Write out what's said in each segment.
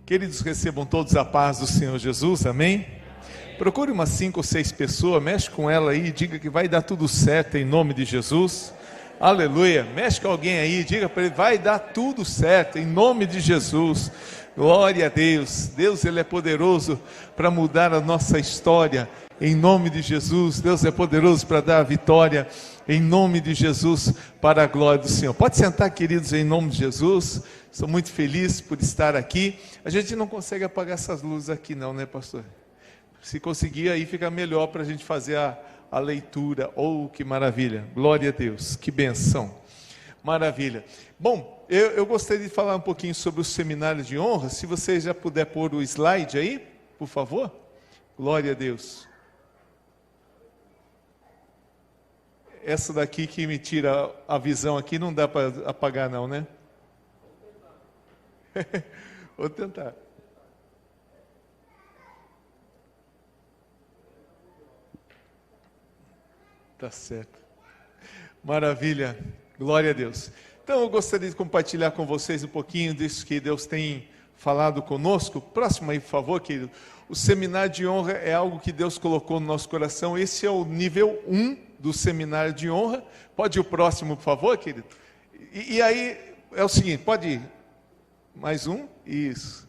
Queridos, recebam todos a paz do Senhor Jesus, amém? Procure umas 5 ou 6 pessoas, mexe com ela aí, diga que vai dar tudo certo em nome de Jesus. Aleluia, mexe com alguém aí, diga para ele, vai dar tudo certo em nome de Jesus. Glória a Deus, Deus ele é poderoso para mudar a nossa história, em nome de Jesus. Deus é poderoso para dar a vitória, em nome de Jesus, para a glória do Senhor. Pode sentar, queridos, em nome de Jesus. Estou muito feliz por estar aqui. A gente não consegue apagar essas luzes aqui não, né, pastor? Se conseguir, aí fica melhor para a gente fazer a leitura. Oh, que maravilha, glória a Deus, que benção, maravilha. Bom, eu gostaria de falar um pouquinho sobre o seminário de honra. Se você já puder pôr o slide aí, por favor. Glória a Deus. Essa daqui que me tira a visão aqui, não dá para apagar não, né? Vou tentar. Tá certo. Maravilha. Glória a Deus. Então eu gostaria de compartilhar com vocês um pouquinho disso que Deus tem falado conosco. Próximo aí, por favor, querido. O seminário de honra é algo que Deus colocou no nosso coração. Esse é o nível 1 do seminário de honra. Pode ir o próximo, por favor, querido? E aí é o seguinte, pode ir. Mais um? Isso.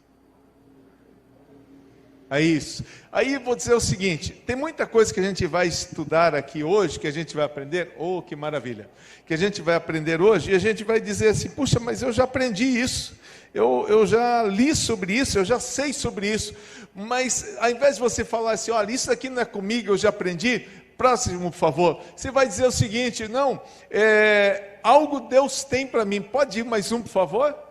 É isso. Aí vou dizer o seguinte, tem muita coisa que a gente vai estudar aqui hoje, que a gente vai aprender, oh, que maravilha, que a gente vai aprender hoje, e a gente vai dizer assim, puxa, mas eu já aprendi isso, eu já li sobre isso, eu já sei sobre isso, mas ao invés de você falar assim, olha, isso aqui não é comigo, eu já aprendi, próximo, por favor, você vai dizer o seguinte, não, algo Deus tem para mim, pode ir mais um, por favor?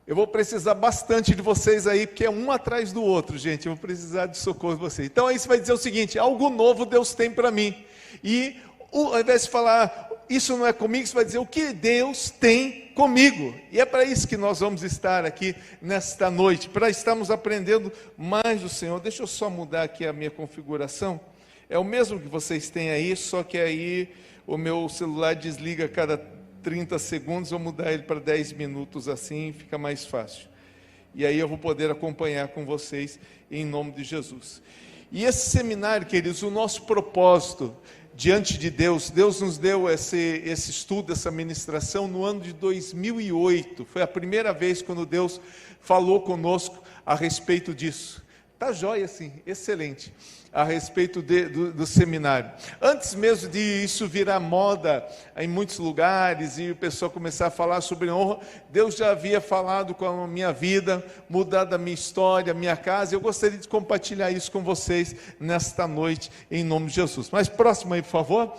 Eu vou precisar bastante de vocês aí, porque é um atrás do outro, gente. Eu vou precisar de socorro de vocês. Então aí você vai dizer o seguinte, algo novo Deus tem para mim. E ao invés de falar, isso não é comigo, você vai dizer o que Deus tem comigo. E é para isso que nós vamos estar aqui nesta noite, para estarmos aprendendo mais do Senhor. Deixa eu só mudar aqui a minha configuração. É o mesmo que vocês têm aí, só que aí o meu celular desliga a cada 30 segundos, vou mudar ele para 10 minutos assim, fica mais fácil. E aí eu vou poder acompanhar com vocês em nome de Jesus. E esse seminário, queridos, o nosso propósito diante de Deus, Deus nos deu esse estudo, essa ministração no ano de 2008. Foi a primeira vez quando Deus falou conosco a respeito disso. Tá jóia, sim, excelente. A respeito do seminário. Antes mesmo de isso virar moda em muitos lugares e o pessoal começar a falar sobre honra, Deus já havia falado com a minha vida, mudado a minha história, a minha casa. Eu gostaria de compartilhar isso com vocês nesta noite, em nome de Jesus. Mas próximo aí, por favor.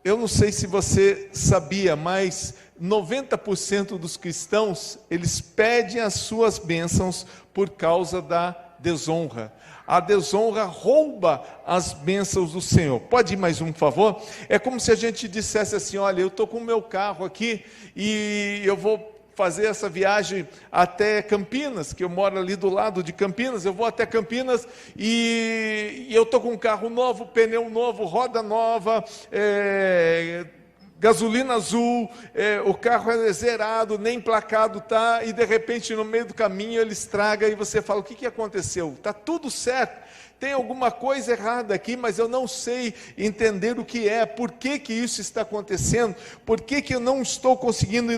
Eu não sei se você sabia, mas 90% dos cristãos, eles pedem as suas bênçãos por causa da desonra. A desonra rouba as bênçãos do Senhor. Pode ir mais um, por favor? É como se a gente dissesse assim, olha, eu estou com o meu carro aqui e eu vou fazer essa viagem até Campinas, que eu moro ali do lado de Campinas, eu vou até Campinas e eu estou com um carro novo, pneu novo, roda nova, gasolina azul, o carro é zerado, nem emplacado tá, e de repente no meio do caminho ele estraga e você fala, o que aconteceu? Está tudo certo, tem alguma coisa errada aqui, mas eu não sei entender o que é, por que isso está acontecendo, por que eu não estou conseguindo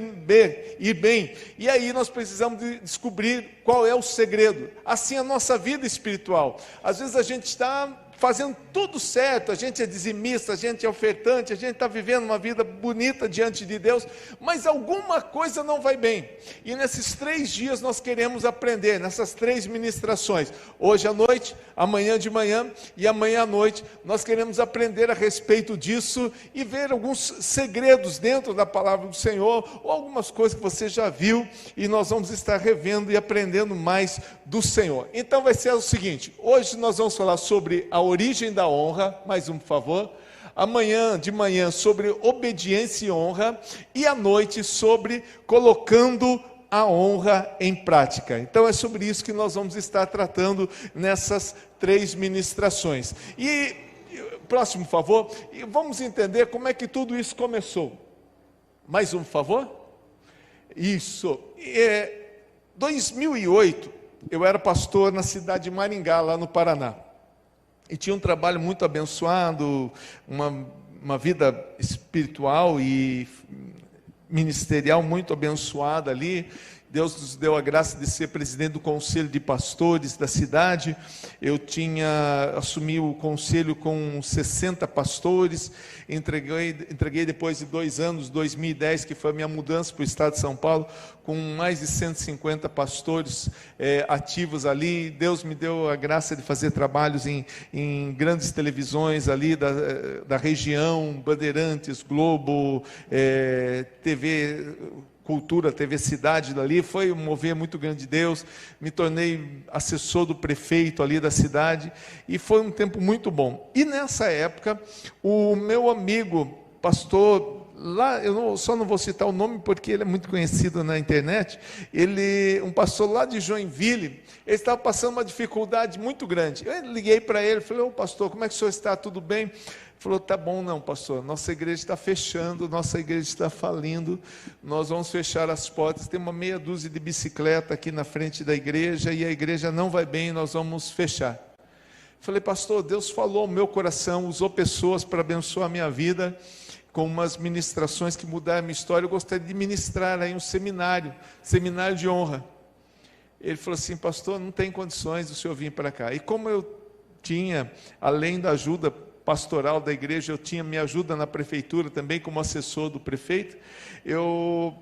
ir bem, e aí nós precisamos descobrir qual é o segredo. Assim a nossa vida espiritual, às vezes a gente está fazendo tudo certo, a gente é dizimista, a gente é ofertante, a gente está vivendo uma vida bonita diante de Deus, mas alguma coisa não vai bem, e nesses 3 dias nós queremos aprender, nessas 3 ministrações, hoje à noite, amanhã de manhã e amanhã à noite, nós queremos aprender a respeito disso, e ver alguns segredos dentro da palavra do Senhor, ou algumas coisas que você já viu, e nós vamos estar revendo e aprendendo mais do Senhor. Então vai ser o seguinte, hoje nós vamos falar sobre a origem da honra, mais um, por favor. Amanhã de manhã sobre obediência e honra, e à noite sobre colocando a honra em prática. Então é sobre isso que nós vamos estar tratando nessas 3 ministrações. E próximo, por favor, e vamos entender como é que tudo isso começou. Mais um, por favor. Isso. 2008, eu era pastor na cidade de Maringá, lá no Paraná. E tinha um trabalho muito abençoado, uma vida espiritual e ministerial muito abençoada ali. Deus nos deu a graça de ser presidente do conselho de pastores da cidade. Eu assumi o conselho com 60 pastores, entreguei depois de 2 anos, 2010, que foi a minha mudança para o estado de São Paulo, com mais de 150 pastores ativos ali. Deus me deu a graça de fazer trabalhos em grandes televisões ali da região, Bandeirantes, Globo, TV Cultura, TV Cidade dali. Foi um mover muito grande de Deus. Me tornei assessor do prefeito ali da cidade e foi um tempo muito bom. E nessa época, o meu amigo pastor lá, só não vou citar o nome porque ele é muito conhecido na internet, um pastor lá de Joinville, ele estava passando uma dificuldade muito grande. Eu liguei para ele, falei: ô pastor, como é que o senhor está? Tudo bem? Ele falou: tá bom, não, pastor, nossa igreja está fechando, nossa igreja está falindo, nós vamos fechar as portas, tem uma meia dúzia de bicicleta aqui na frente da igreja, e a igreja não vai bem, nós vamos fechar. Falei: pastor, Deus falou ao meu coração, usou pessoas para abençoar a minha vida, com umas ministrações que mudaram a minha história. Eu gostaria de ministrar aí um seminário de honra. Ele falou assim: pastor, não tem condições do senhor vir para cá. E como eu tinha, além da ajuda pastoral da igreja, eu tinha minha ajuda na prefeitura também, como assessor do prefeito, eu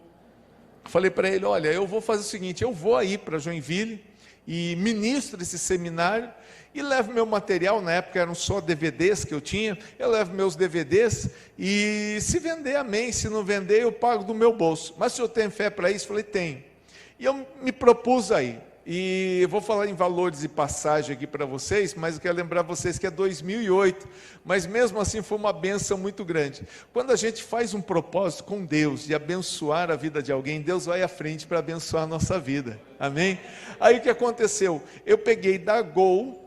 falei para ele: olha, eu vou fazer o seguinte, eu vou aí para Joinville e ministro esse seminário, e levo meu material. Na época eram só DVDs que eu tinha, eu levo meus DVDs, e se vender, amém, se não vender, eu pago do meu bolso. Mas o senhor tem fé para isso? Falei: tenho. E eu me propus aí, e eu vou falar em valores e passagem aqui para vocês, mas eu quero lembrar vocês que é 2008, mas mesmo assim foi uma bênção muito grande. Quando a gente faz um propósito com Deus, de abençoar a vida de alguém, Deus vai à frente para abençoar a nossa vida, amém? Aí o que aconteceu? Eu peguei da Gol,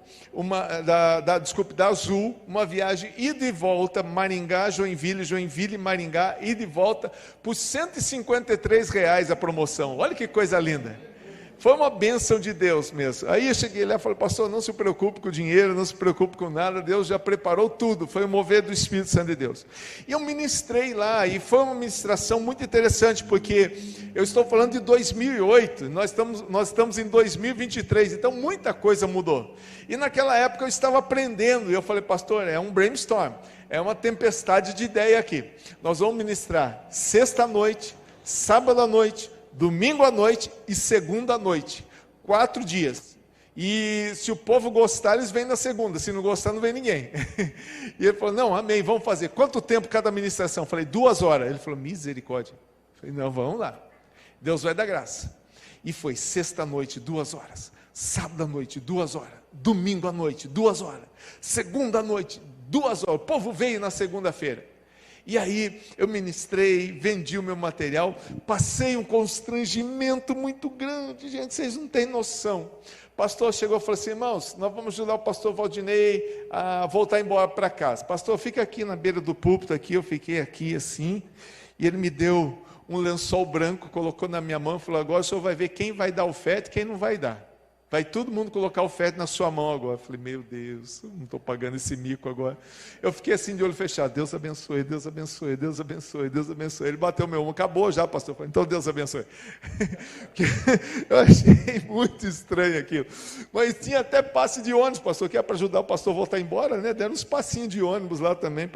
da Azul, uma viagem ida e volta, Maringá, Joinville, Joinville, Maringá, ida e volta, por R$153 a promoção. Olha que coisa linda. Foi uma bênção de Deus mesmo. Aí eu cheguei lá e falei: pastor, não se preocupe com o dinheiro, não se preocupe com nada, Deus já preparou tudo, foi o mover do Espírito Santo de Deus. E eu ministrei lá, e foi uma ministração muito interessante, porque eu estou falando de 2008, nós estamos em 2023, então muita coisa mudou. E naquela época eu estava aprendendo, e eu falei: pastor, é um brainstorm, é uma tempestade de ideia aqui. Nós vamos ministrar sexta à noite, sábado à noite, domingo à noite e segunda à noite, 4 dias. E se o povo gostar, eles vêm na segunda, se não gostar, não vem ninguém. E ele falou: não, amém, vamos fazer. Quanto tempo cada ministração? Eu falei: 2 horas. Ele falou: misericórdia. Eu falei: não, vamos lá, Deus vai dar graça. E foi sexta à noite, 2 horas, sábado à noite, 2 horas, domingo à noite, 2 horas, segunda à noite, 2 horas. O povo veio na segunda-feira. E aí eu ministrei, vendi o meu material, passei um constrangimento muito grande, gente, vocês não têm noção. O pastor chegou e falou assim: irmãos, nós vamos ajudar o pastor Valdinei a voltar embora para casa. Pastor, fica aqui na beira do púlpito, aqui. Eu fiquei aqui assim, e ele me deu um lençol branco, colocou na minha mão e falou: agora o senhor vai ver quem vai dar oferta e quem não vai dar. Vai todo mundo colocar oferta na sua mão agora. Eu falei: meu Deus, não estou pagando esse mico agora. Eu fiquei assim de olho fechado: Deus abençoe, Deus abençoe, Deus abençoe, Deus abençoe. Ele bateu meu ombro: acabou já, pastor. Eu falei: então Deus abençoe. Eu achei muito estranho aquilo. Mas tinha até passe de ônibus, pastor, que era para ajudar o pastor a voltar embora, né? Deram uns passinhos de ônibus lá também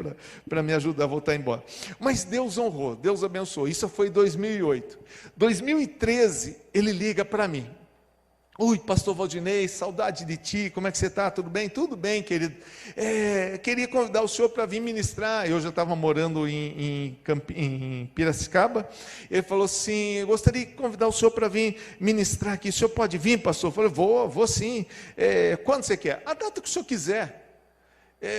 para me ajudar a voltar embora. Mas Deus honrou, Deus abençoou. Isso foi em 2008. 2013, ele liga para mim: ui, pastor Valdinei, saudade de ti, como é que você está? Tudo bem? Tudo bem, querido. Queria convidar o senhor para vir ministrar. Eu já estava morando em Piracicaba. Ele falou assim: eu gostaria de convidar o senhor para vir ministrar aqui. O senhor pode vir, pastor? Eu falei: vou sim. Quando você quer? A data que o senhor quiser.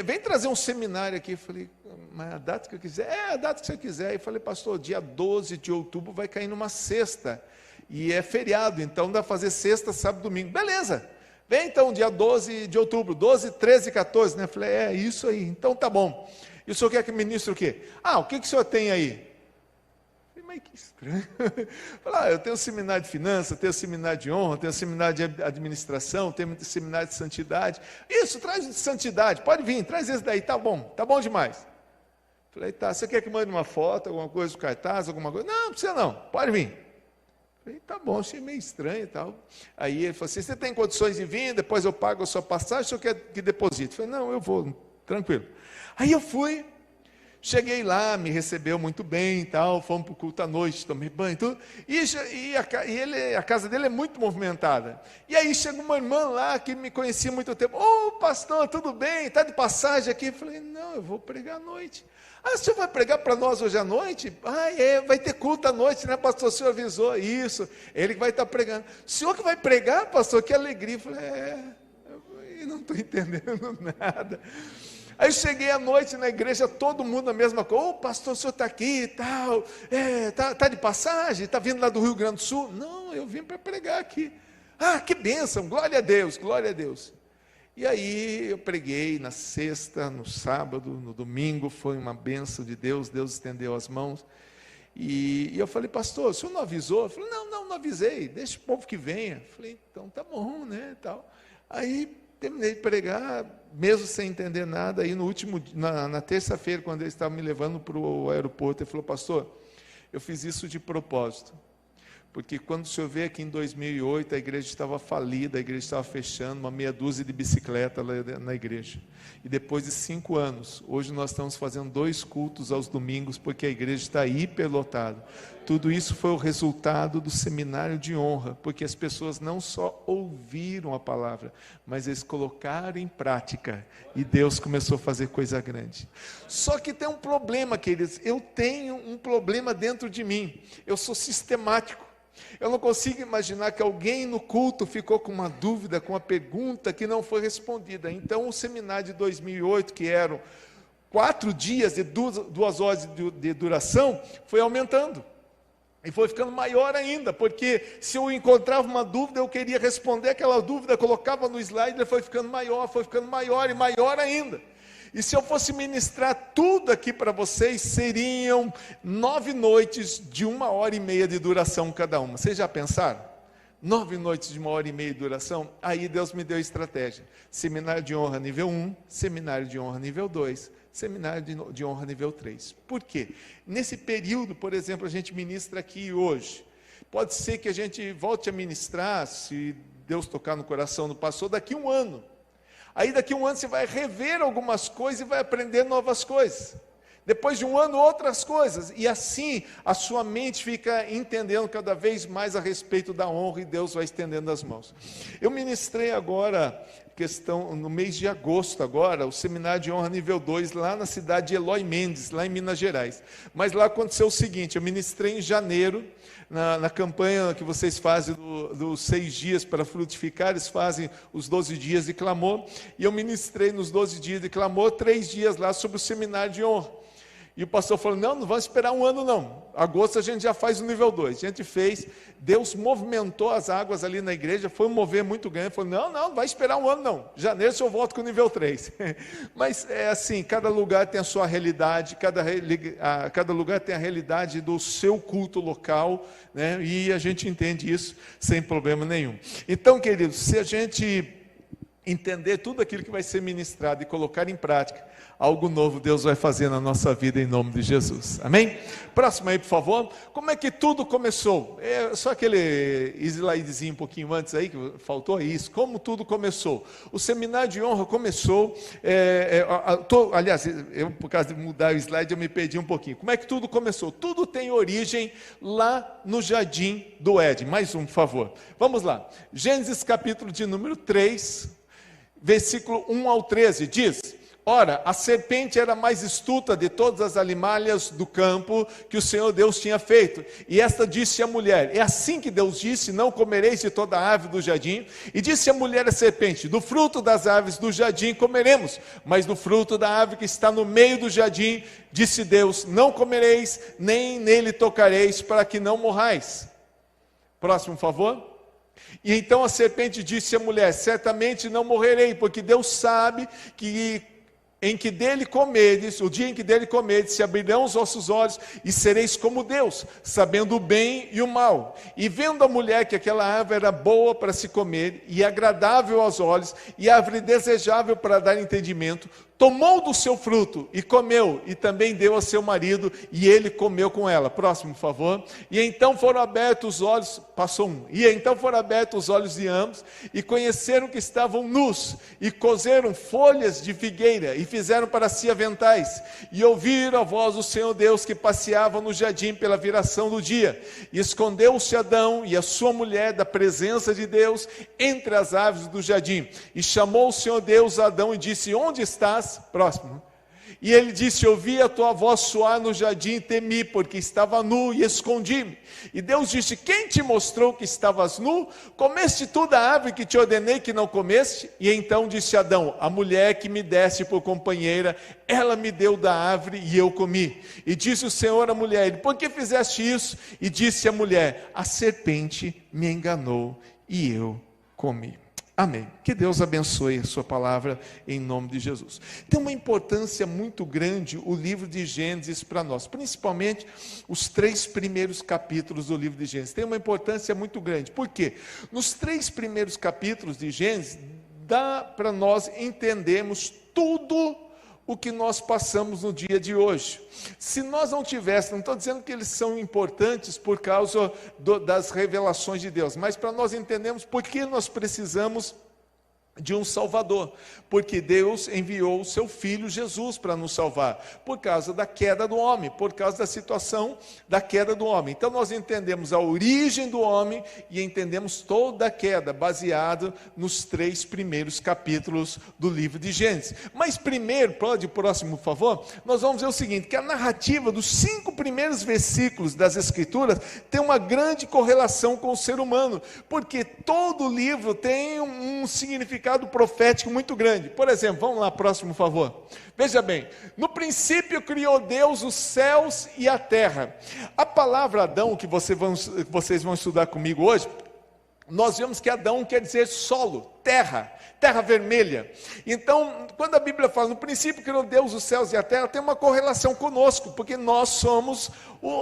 Vem trazer um seminário aqui. Eu falei: mas a data que eu quiser? A data que você quiser. Eu falei: pastor, dia 12 de outubro vai cair numa sexta. E é feriado, então dá para fazer sexta, sábado, domingo. Beleza, vem então dia 12 de outubro, 12, 13 e 14, né? Falei: isso aí, então tá bom. E o senhor quer que ministre o quê? O que o senhor tem aí? mas que estranho. Falei, eu tenho seminário de finanças, tenho seminário de honra, tenho seminário de administração, tenho seminário de santidade. Isso, traz de santidade, pode vir, traz esse daí, tá bom demais. Falei, tá, você quer que mande uma foto, alguma coisa do cartaz, alguma coisa? Não precisa não, pode vir. Falei, tá bom, achei meio estranho e tal. Aí ele falou assim, você tem condições de vir, depois eu pago a sua passagem, o senhor quer que deposite? Falei, não, eu vou, tranquilo. Aí eu fui, cheguei lá, me recebeu muito bem e tal, fomos para o culto à noite, tomei banho e tudo. A casa dele é muito movimentada. E aí chegou uma irmã lá que me conhecia há muito tempo. Ô, pastor, tudo bem? Está de passagem aqui? Eu falei, não, eu vou pregar à noite. Ah, o senhor vai pregar para nós hoje à noite? Ah, vai ter culto à noite, né, pastor? O senhor avisou isso. Ele que vai estar pregando. O senhor que vai pregar, pastor? Que alegria. Eu falei, eu não estou entendendo nada. Aí cheguei à noite na igreja, todo mundo a mesma coisa. Ô, pastor, o senhor está aqui e tal. Tá de passagem? Está vindo lá do Rio Grande do Sul? Não, eu vim para pregar aqui. Ah, que bênção, glória a Deus, glória a Deus. E aí eu preguei na sexta, no sábado, no domingo, foi uma bênção de Deus, Deus estendeu as mãos. E eu falei, pastor, o senhor não avisou? Eu falei, não avisei, deixa o povo que venha. Eu falei, então tá bom, né, tal. Aí terminei de pregar, mesmo sem entender nada. Aí na terça-feira, quando ele estava me levando para o aeroporto, ele falou, pastor, eu fiz isso de propósito. Porque quando o senhor veio aqui em 2008, a igreja estava falida, a igreja estava fechando, uma meia dúzia de bicicleta lá na igreja. E depois de 5 anos, hoje nós estamos fazendo 2 cultos aos domingos, porque a igreja está hiperlotada. Tudo isso foi o resultado do seminário de honra, porque as pessoas não só ouviram a palavra, mas eles colocaram em prática, e Deus começou a fazer coisa grande. Só que tem um problema, queridos, eu tenho um problema dentro de mim, eu sou sistemático. Eu não consigo imaginar que alguém no culto ficou com uma dúvida, com uma pergunta que não foi respondida. Então, o seminário de 2008, que eram 4 dias de 2 horas de duração, foi aumentando. E foi ficando maior ainda, porque se eu encontrava uma dúvida, eu queria responder aquela dúvida, colocava no slide, ele foi ficando maior e maior ainda. E se eu fosse ministrar tudo aqui para vocês, seriam 9 noites de 1h30 de duração cada uma. Vocês já pensaram? 9 noites de 1h30 de duração? Aí Deus me deu estratégia. Seminário de honra nível 1, seminário de honra nível 2, seminário de honra nível 3. Por quê? Nesse período, por exemplo, a gente ministra aqui hoje. Pode ser que a gente volte a ministrar, se Deus tocar no coração do pastor, daqui a 1 ano. Aí daqui a 1 ano você vai rever algumas coisas e vai aprender novas coisas. Depois de 1 ano, outras coisas. E assim, a sua mente fica entendendo cada vez mais a respeito da honra e Deus vai estendendo as mãos. Eu ministrei agora, no mês de agosto agora, o seminário de honra nível 2, lá na cidade de Eloy Mendes, lá em Minas Gerais. Mas lá aconteceu o seguinte, eu ministrei em janeiro, na campanha que vocês fazem dos 6 dias para frutificar, eles fazem os 12 dias de clamor, e eu ministrei nos 12 dias de clamor, 3 dias lá sobre o seminário de honra. E o pastor falou, não vamos esperar 1 ano não, agosto a gente já faz o nível 2, a gente fez, Deus movimentou as águas ali na igreja, foi um mover muito grande, falou, não vai esperar 1 ano não, janeiro eu volto com o nível 3, mas é assim, cada lugar tem a sua realidade, cada lugar tem a realidade do seu culto local, né? E a gente entende isso sem problema nenhum. Então, queridos, se a gente entender tudo aquilo que vai ser ministrado e colocar em prática, algo novo Deus vai fazer na nossa vida em nome de Jesus, amém? Próximo aí, por favor. Como é que tudo começou? Só aquele slidezinho um pouquinho antes aí, que faltou isso, como tudo começou? O seminário de honra começou, aliás, por causa de mudar o slide, eu me perdi um pouquinho. Como é que tudo começou? Tudo tem origem lá no Jardim do Éden. Mais um, por favor. Vamos lá. Gênesis capítulo de número 3, versículo 1 ao 13, diz... Ora, a serpente era mais astuta de todas as alimálias do campo que o Senhor Deus tinha feito. E esta disse à mulher, é assim que Deus disse, não comereis de toda a árvore do jardim. E disse a mulher à serpente, do fruto das árvores do jardim comeremos, mas do fruto da árvore que está no meio do jardim, disse Deus, não comereis, nem nele tocareis, para que não morrais. Próximo, por favor. E então a serpente disse à mulher, certamente não morrerei, porque Deus sabe que em que dele comedes, o dia em que dele comedes, se abrirão os vossos olhos e sereis como Deus, sabendo o bem e o mal. E vendo a mulher que aquela árvore era boa para se comer e agradável aos olhos e árvore desejável para dar entendimento, tomou do seu fruto e comeu, e também deu a seu marido, e ele comeu com ela. Próximo, por favor. E então foram abertos os olhos, passou um. E então foram abertos os olhos de ambos, e conheceram que estavam nus, e coseram folhas de figueira, e fizeram para si aventais. E ouviram a voz do Senhor Deus, que passeava no jardim pela viração do dia. E escondeu-se Adão e a sua mulher da presença de Deus entre as árvores do jardim. E chamou o Senhor Deus a Adão e disse: onde estás? Próximo. E ele disse: ouvi a tua voz soar no jardim e temi, porque estava nu e escondi-me. E Deus disse: quem te mostrou que estavas nu? Comeste tu da árvore que te ordenei que não comeste? E então disse Adão: a mulher que me deste por companheira, ela me deu da árvore e eu comi. E disse o Senhor à mulher: por que fizeste isso? E disse a mulher: a serpente me enganou e eu comi. Amém. Que Deus abençoe a sua palavra em nome de Jesus. Tem uma importância muito grande o livro de Gênesis para nós, principalmente os 3 primeiros capítulos do livro de Gênesis. Tem uma importância muito grande. Por quê? Nos 3 primeiros capítulos de Gênesis, dá para nós entendermos tudo o que nós passamos no dia de hoje. Se nós não tivéssemos, não estou dizendo que eles são importantes por causa das revelações de Deus, mas para nós entendermos por que nós precisamos de um Salvador, porque Deus enviou o seu Filho Jesus para nos salvar, por causa da queda do homem, por causa da situação da queda do homem. Então nós entendemos a origem do homem e entendemos toda a queda, baseado nos 3 primeiros capítulos do livro de Gênesis. Mas primeiro, pode próximo, por favor, nós vamos ver o seguinte, que a narrativa dos 5 primeiros versículos das Escrituras tem uma grande correlação com o ser humano, porque todo livro tem um significado profético muito grande. Por exemplo, vamos lá, próximo, por favor. Veja bem, no princípio criou Deus os céus e a terra. A palavra Adão, que vocês vão estudar comigo hoje, nós vemos que Adão quer dizer solo, terra vermelha. Então, quando a Bíblia fala, no princípio criou Deus os céus e a terra, tem uma correlação conosco, porque nós somos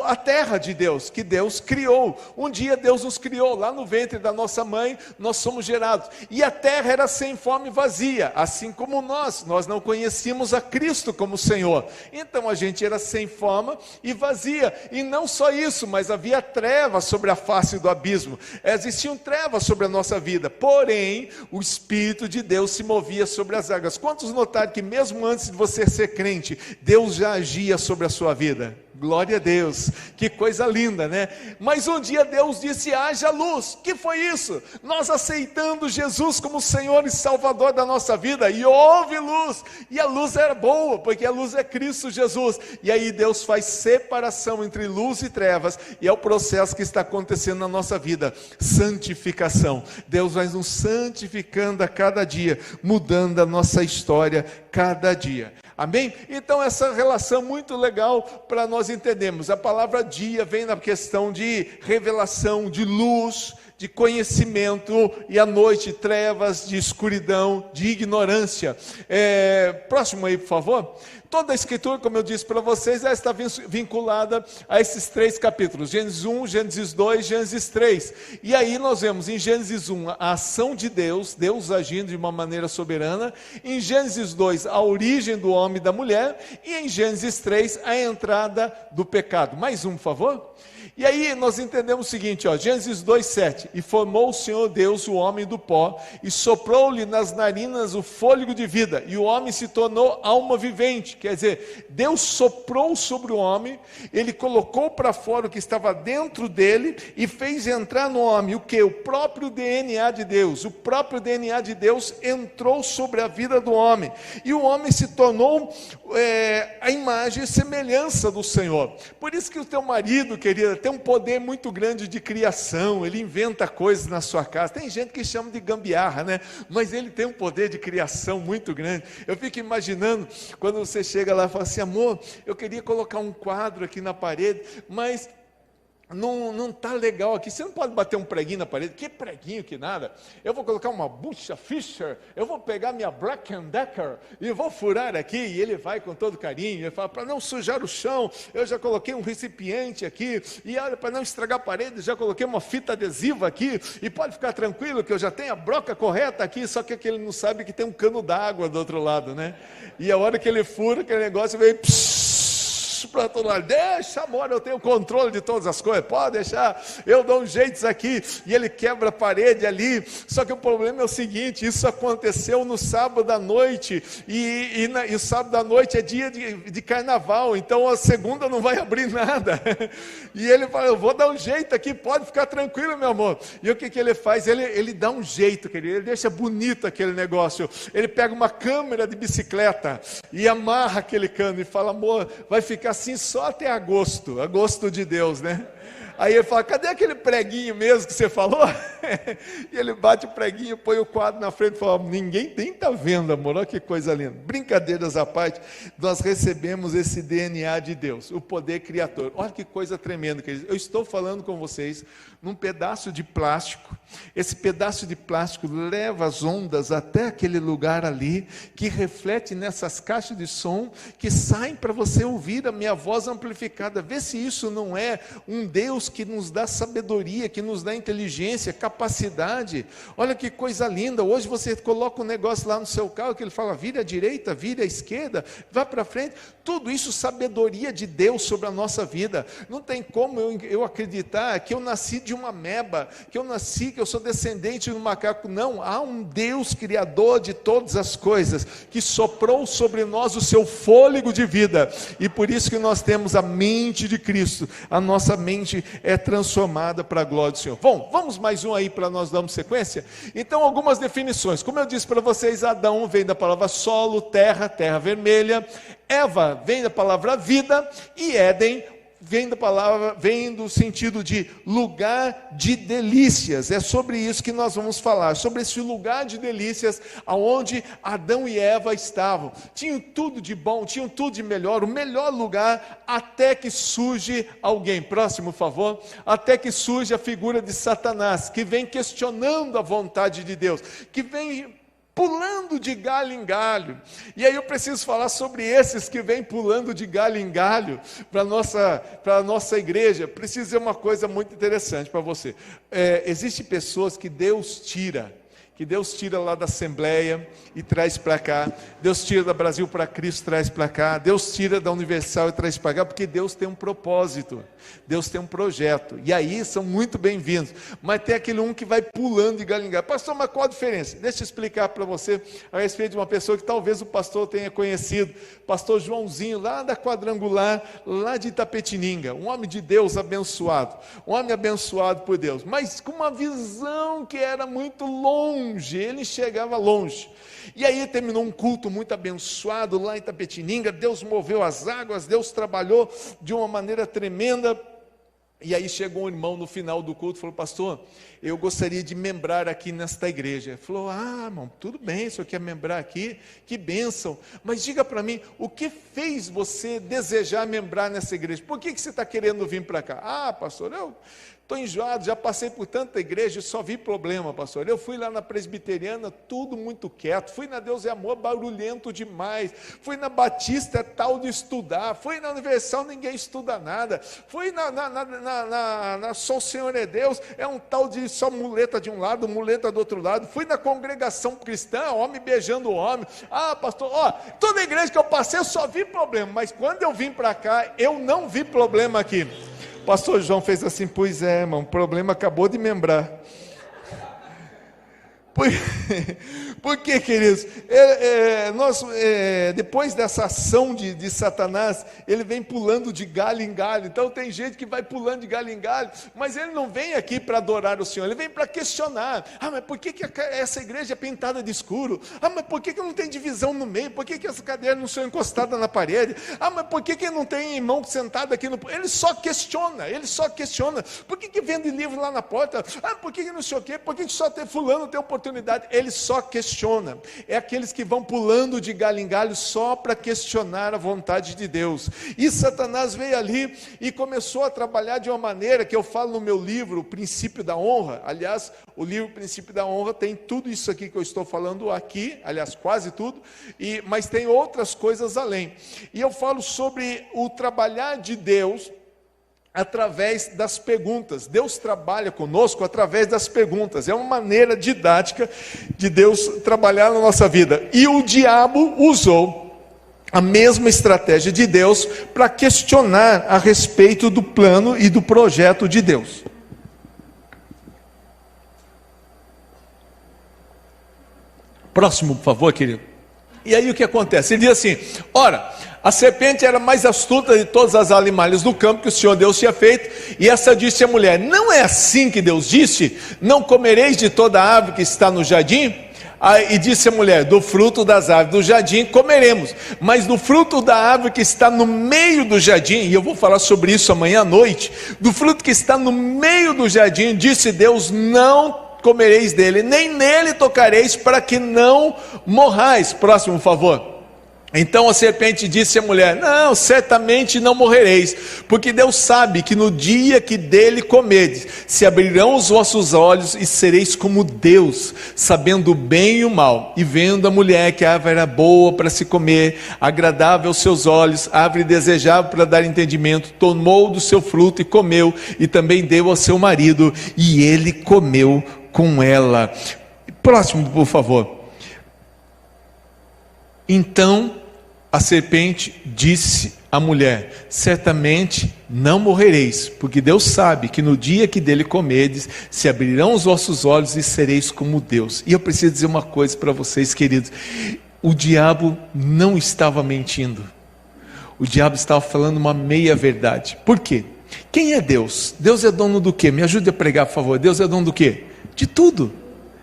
a terra de Deus, que Deus criou. Um dia Deus nos criou, lá no ventre da nossa mãe, nós somos gerados. E a terra era sem forma e vazia, assim como nós não conhecíamos a Cristo como Senhor. Então a gente era sem forma e vazia. E não só isso, mas havia trevas sobre a face do abismo. Existiam trevas sobre a nossa vida, porém, o Espírito de Deus se movia sobre as águas. Quantos notaram que mesmo antes de você ser crente, Deus já agia sobre a sua vida? Glória a Deus, que coisa linda, né? Mas um dia Deus disse: haja luz. Que foi isso? Nós aceitando Jesus como Senhor e Salvador da nossa vida, e houve luz, e a luz era boa, porque a luz é Cristo Jesus, e aí Deus faz separação entre luz e trevas, e é o processo que está acontecendo na nossa vida, santificação. Deus vai nos santificando a cada dia, mudando a nossa história cada dia. Amém? Então essa relação muito legal para nós entendermos. A palavra dia vem na questão de revelação, de luz, de conhecimento, e a noite, trevas, de escuridão, de ignorância. Próximo aí, por favor. Toda a Escritura, como eu disse para vocês, ela está vinculada a esses 3 capítulos, Gênesis 1, Gênesis 2, Gênesis 3. E aí nós vemos em Gênesis 1 a ação de Deus, Deus agindo de uma maneira soberana. Em Gênesis 2, a origem do homem e da mulher. E em Gênesis 3, a entrada do pecado. Mais um, por favor. E aí nós entendemos o seguinte, Gênesis 2, 7. E formou o Senhor Deus o homem do pó, e soprou-lhe nas narinas o fôlego de vida, e o homem se tornou alma vivente. Quer dizer, Deus soprou sobre o homem, ele colocou para fora o que estava dentro dele, e fez entrar no homem o que? O próprio DNA de Deus. O próprio DNA de Deus entrou sobre a vida do homem, e o homem se tornou a imagem e semelhança do Senhor. Por isso que o teu marido, querida, tem um poder muito grande de criação, ele inventa coisas na sua casa. Tem gente que chama de gambiarra, né? Mas ele tem um poder de criação muito grande. Eu fico imaginando, quando você chega lá e fala assim: amor, eu queria colocar um quadro aqui na parede, mas não está legal aqui, você não pode bater um preguinho na parede, que preguinho, que nada, eu vou colocar uma bucha Fisher, eu vou pegar minha Black & Decker, e vou furar aqui, e ele vai com todo carinho, ele fala, para não sujar o chão, eu já coloquei um recipiente aqui, e olha, para não estragar a parede, já coloquei uma fita adesiva aqui, e pode ficar tranquilo, que eu já tenho a broca correta aqui, só que ele não sabe que tem um cano d'água do outro lado, né, e a hora que ele fura, aquele negócio vem, para todo lado, deixa amor, eu tenho controle de todas as coisas, pode deixar, eu dou um jeito isso aqui, e ele quebra a parede ali, só que o problema é o seguinte, isso aconteceu no sábado à noite, e o sábado à noite é dia de carnaval, então a segunda não vai abrir nada, e ele fala, eu vou dar um jeito aqui, pode ficar tranquilo meu amor, e o que ele faz? Ele dá um jeito, querido, ele deixa bonito aquele negócio, ele pega uma câmera de bicicleta, e amarra aquele cano, e fala, amor, vai ficar assim só até agosto de Deus, né? Aí ele fala, cadê aquele preguinho mesmo que você falou? E ele bate o preguinho, põe o quadro na frente e fala, ninguém nem está vendo, amor, olha que coisa linda. Brincadeiras à parte, nós recebemos esse DNA de Deus, o poder criador. Olha que coisa tremenda, queridos. Eu estou falando com vocês num pedaço de plástico. Esse pedaço de plástico leva as ondas até aquele lugar ali, que reflete nessas caixas de som, que saem para você ouvir a minha voz amplificada. Vê se isso não é um Deus que nos dá sabedoria, que nos dá inteligência, capacidade. Olha que coisa linda, hoje você coloca um negócio lá no seu carro, que ele fala, vira à direita, vira à esquerda, vá para frente, tudo isso sabedoria de Deus sobre a nossa vida. Não tem como eu acreditar que eu nasci de uma ameba, que eu sou descendente de um macaco. Não, há um Deus criador de todas as coisas, que soprou sobre nós o seu fôlego de vida, e por isso que nós temos a mente de Cristo, a nossa mente é transformada para a glória do Senhor. Bom, vamos mais um aí para nós darmos sequência? Então, algumas definições. Como eu disse para vocês, Adão vem da palavra solo, terra vermelha. Eva vem da palavra vida. E Éden vem do sentido de lugar de delícias. É sobre isso que nós vamos falar, sobre esse lugar de delícias, aonde Adão e Eva estavam. Tinham tudo de bom, tinham tudo de melhor, o melhor lugar, até que surge alguém. Próximo, por favor. Até que surge a figura de Satanás, que vem questionando a vontade de Deus, que vem pulando de galho em galho. E aí eu preciso falar sobre esses que vêm pulando de galho em galho para a nossa igreja. Preciso dizer uma coisa muito interessante para você. Existem pessoas que Deus tira lá da Assembleia e traz para cá. Deus tira da Brasil para Cristo e traz para cá. Deus tira da Universal e traz para cá, porque Deus tem um propósito, Deus tem um projeto, e aí são muito bem-vindos. Mas tem aquele um que vai pulando de galho em galho. Pastor, mas qual a diferença? Deixa eu explicar para você a respeito de uma pessoa que talvez o pastor tenha conhecido, pastor Joãozinho, lá da Quadrangular, lá de Itapetininga, um homem de Deus abençoado, um homem abençoado por Deus, mas com uma visão que era muito longe, ele chegava longe. E aí terminou um culto muito abençoado lá em Itapetininga, Deus moveu as águas, Deus trabalhou de uma maneira tremenda. E aí chegou um irmão no final do culto e falou, pastor, eu gostaria de membrar aqui nesta igreja. Ele falou, irmão, tudo bem, o senhor quer membrar aqui? Que bênção. Mas diga para mim, o que fez você desejar membrar nessa igreja? Por que você está querendo vir para cá? Pastor, eu estou enjoado, já passei por tanta igreja e só vi problema, pastor. Eu fui lá na presbiteriana, tudo muito quieto. Fui na Deus e Amor, barulhento demais. Fui na Batista, é tal de estudar. Fui na Universal, ninguém estuda nada. Fui na Só o Senhor é Deus, é um tal de só muleta de um lado, muleta do outro lado. Fui na congregação cristã, homem beijando homem. Pastor, toda igreja que eu passei, eu só vi problema. Mas quando eu vim para cá, eu não vi problema aqui. Pastor João fez assim, pois é, irmão, o problema acabou de membrar. Por quê, queridos? Depois dessa ação de Satanás, ele vem pulando de galho em galho. Então tem gente que vai pulando de galho em galho, mas ele não vem aqui para adorar o Senhor, ele vem para questionar. Mas por que essa igreja é pintada de escuro? Mas por que não tem divisão no meio? Por que essa cadeira não são encostada na parede? Mas por que não tem irmão sentado aqui no... Ele só questiona. Por que vende livro lá na porta? Por que não sei o quê? Por que só tem fulano tem oportunidade? Ele só questiona. questiona, é aqueles que vão pulando de galho em galho só para questionar a vontade de Deus. E Satanás veio ali e começou a trabalhar de uma maneira que eu falo no meu livro, O Princípio da Honra. Aliás, o livro Princípio da Honra tem tudo isso aqui que eu estou falando aqui, aliás, quase tudo, mas tem outras coisas além. E eu falo sobre o trabalhar de Deus através das perguntas. Deus trabalha conosco através das perguntas. É uma maneira didática de Deus trabalhar na nossa vida. E o diabo usou a mesma estratégia de Deus para questionar a respeito do plano e do projeto de Deus. Próximo, por favor, querido. E aí o que acontece? Ele diz assim: ora, a serpente era mais astuta de todas as animais do campo que o Senhor Deus tinha feito, e essa disse à mulher: não é assim que Deus disse, não comereis de toda a árvore que está no jardim? E disse a mulher: do fruto das árvores do jardim comeremos, mas do fruto da árvore que está no meio do jardim, e eu vou falar sobre isso amanhã à noite, do fruto que está no meio do jardim, disse Deus: não comereis dele, nem nele tocareis, para que não morrais. Próximo, por favor. Então a serpente disse à mulher: não, certamente não morrereis, porque Deus sabe que no dia que dele comerdes, se abrirão os vossos olhos e sereis como Deus, sabendo o bem e o mal. E vendo a mulher que a árvore era boa para se comer, agradável aos seus olhos, árvore desejável para dar entendimento, tomou do seu fruto e comeu, e também deu ao seu marido, e ele comeu com ela. Próximo, por favor. Então a serpente disse à mulher: certamente não morrereis, porque Deus sabe que no dia que dele comerdes, se abrirão os vossos olhos e sereis como Deus. E eu preciso dizer uma coisa para vocês, queridos: o diabo não estava mentindo, o diabo estava falando uma meia verdade. Por quê? Quem é Deus? Deus é dono do quê? Me ajude a pregar, por favor. Deus é dono do quê? De tudo.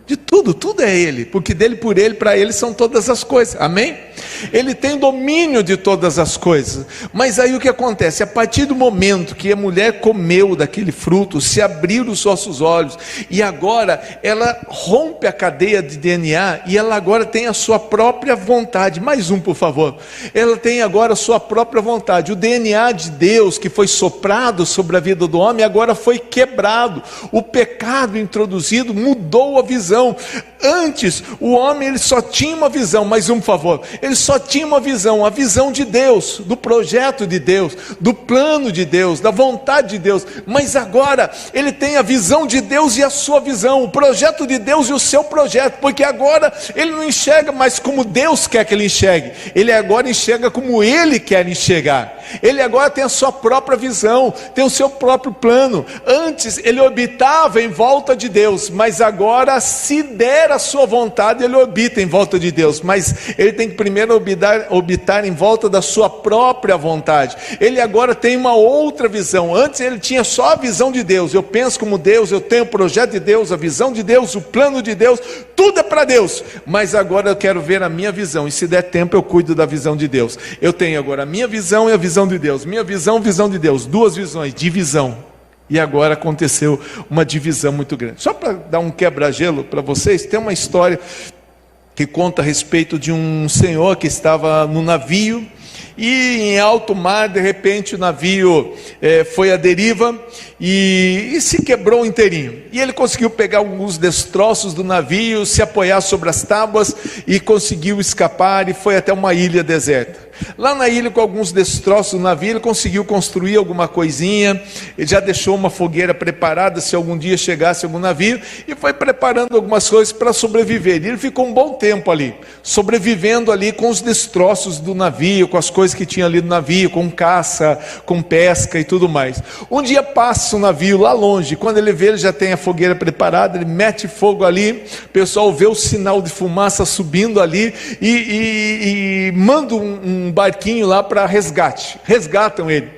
De tudo, tudo é Ele, porque dele, por Ele, para Ele são todas as coisas, amém? Ele tem domínio de todas as coisas. Mas aí o que acontece? A partir do momento que a mulher comeu daquele fruto, se abriram os nossos olhos, e agora ela rompe a cadeia de DNA, e ela agora tem a sua própria vontade. Mais um, por favor. Ela tem agora a sua própria vontade. O DNA de Deus que foi soprado sobre a vida do homem, agora foi quebrado. O pecado introduzido mudou a visão. Antes, o homem ele só tinha uma visão, mais um, por favor, ele só tinha uma visão, a visão de Deus, do projeto de Deus, do plano de Deus, da vontade de Deus. Mas agora, ele tem a visão de Deus e a sua visão, o projeto de Deus e o seu projeto, porque agora ele não enxerga mais como Deus quer que ele enxergue, ele agora enxerga como ele quer enxergar. Ele agora tem a sua própria visão, tem o seu próprio plano. Antes ele orbitava em volta de Deus, mas agora, se der a sua vontade, ele orbita em volta de Deus, mas ele tem que primeiro orbitar em volta da sua própria vontade. Ele agora tem uma outra visão. Antes ele tinha só a visão de Deus: eu penso como Deus, eu tenho o projeto de Deus, a visão de Deus, o plano de Deus, tudo é para Deus. Mas agora eu quero ver a minha visão, e se der tempo eu cuido da visão de Deus. Eu tenho agora a minha visão e a visão de Deus, minha visão, visão de Deus, duas visões, divisão. E agora aconteceu uma divisão muito grande. Só para dar um quebra-gelo para vocês, tem uma história que conta a respeito de um senhor que estava no navio, e em alto mar, de repente o navio foi à deriva e se quebrou inteirinho. E ele conseguiu pegar alguns destroços do navio, se apoiar sobre as tábuas e conseguiu escapar, e foi até uma ilha deserta. Lá na ilha, com alguns destroços do navio, ele conseguiu construir alguma coisinha. Ele já deixou uma fogueira preparada se algum dia chegasse algum navio, e foi preparando algumas coisas para sobreviver. E ele ficou um bom tempo ali, sobrevivendo ali com os destroços do navio, com as coisas que tinha ali no navio, com caça, com pesca e tudo mais. Um dia passa o navio lá longe, quando ele vê, ele já tem a fogueira preparada, ele mete fogo ali, o pessoal vê o sinal de fumaça subindo ali, e manda um barquinho lá para resgate, resgatam ele.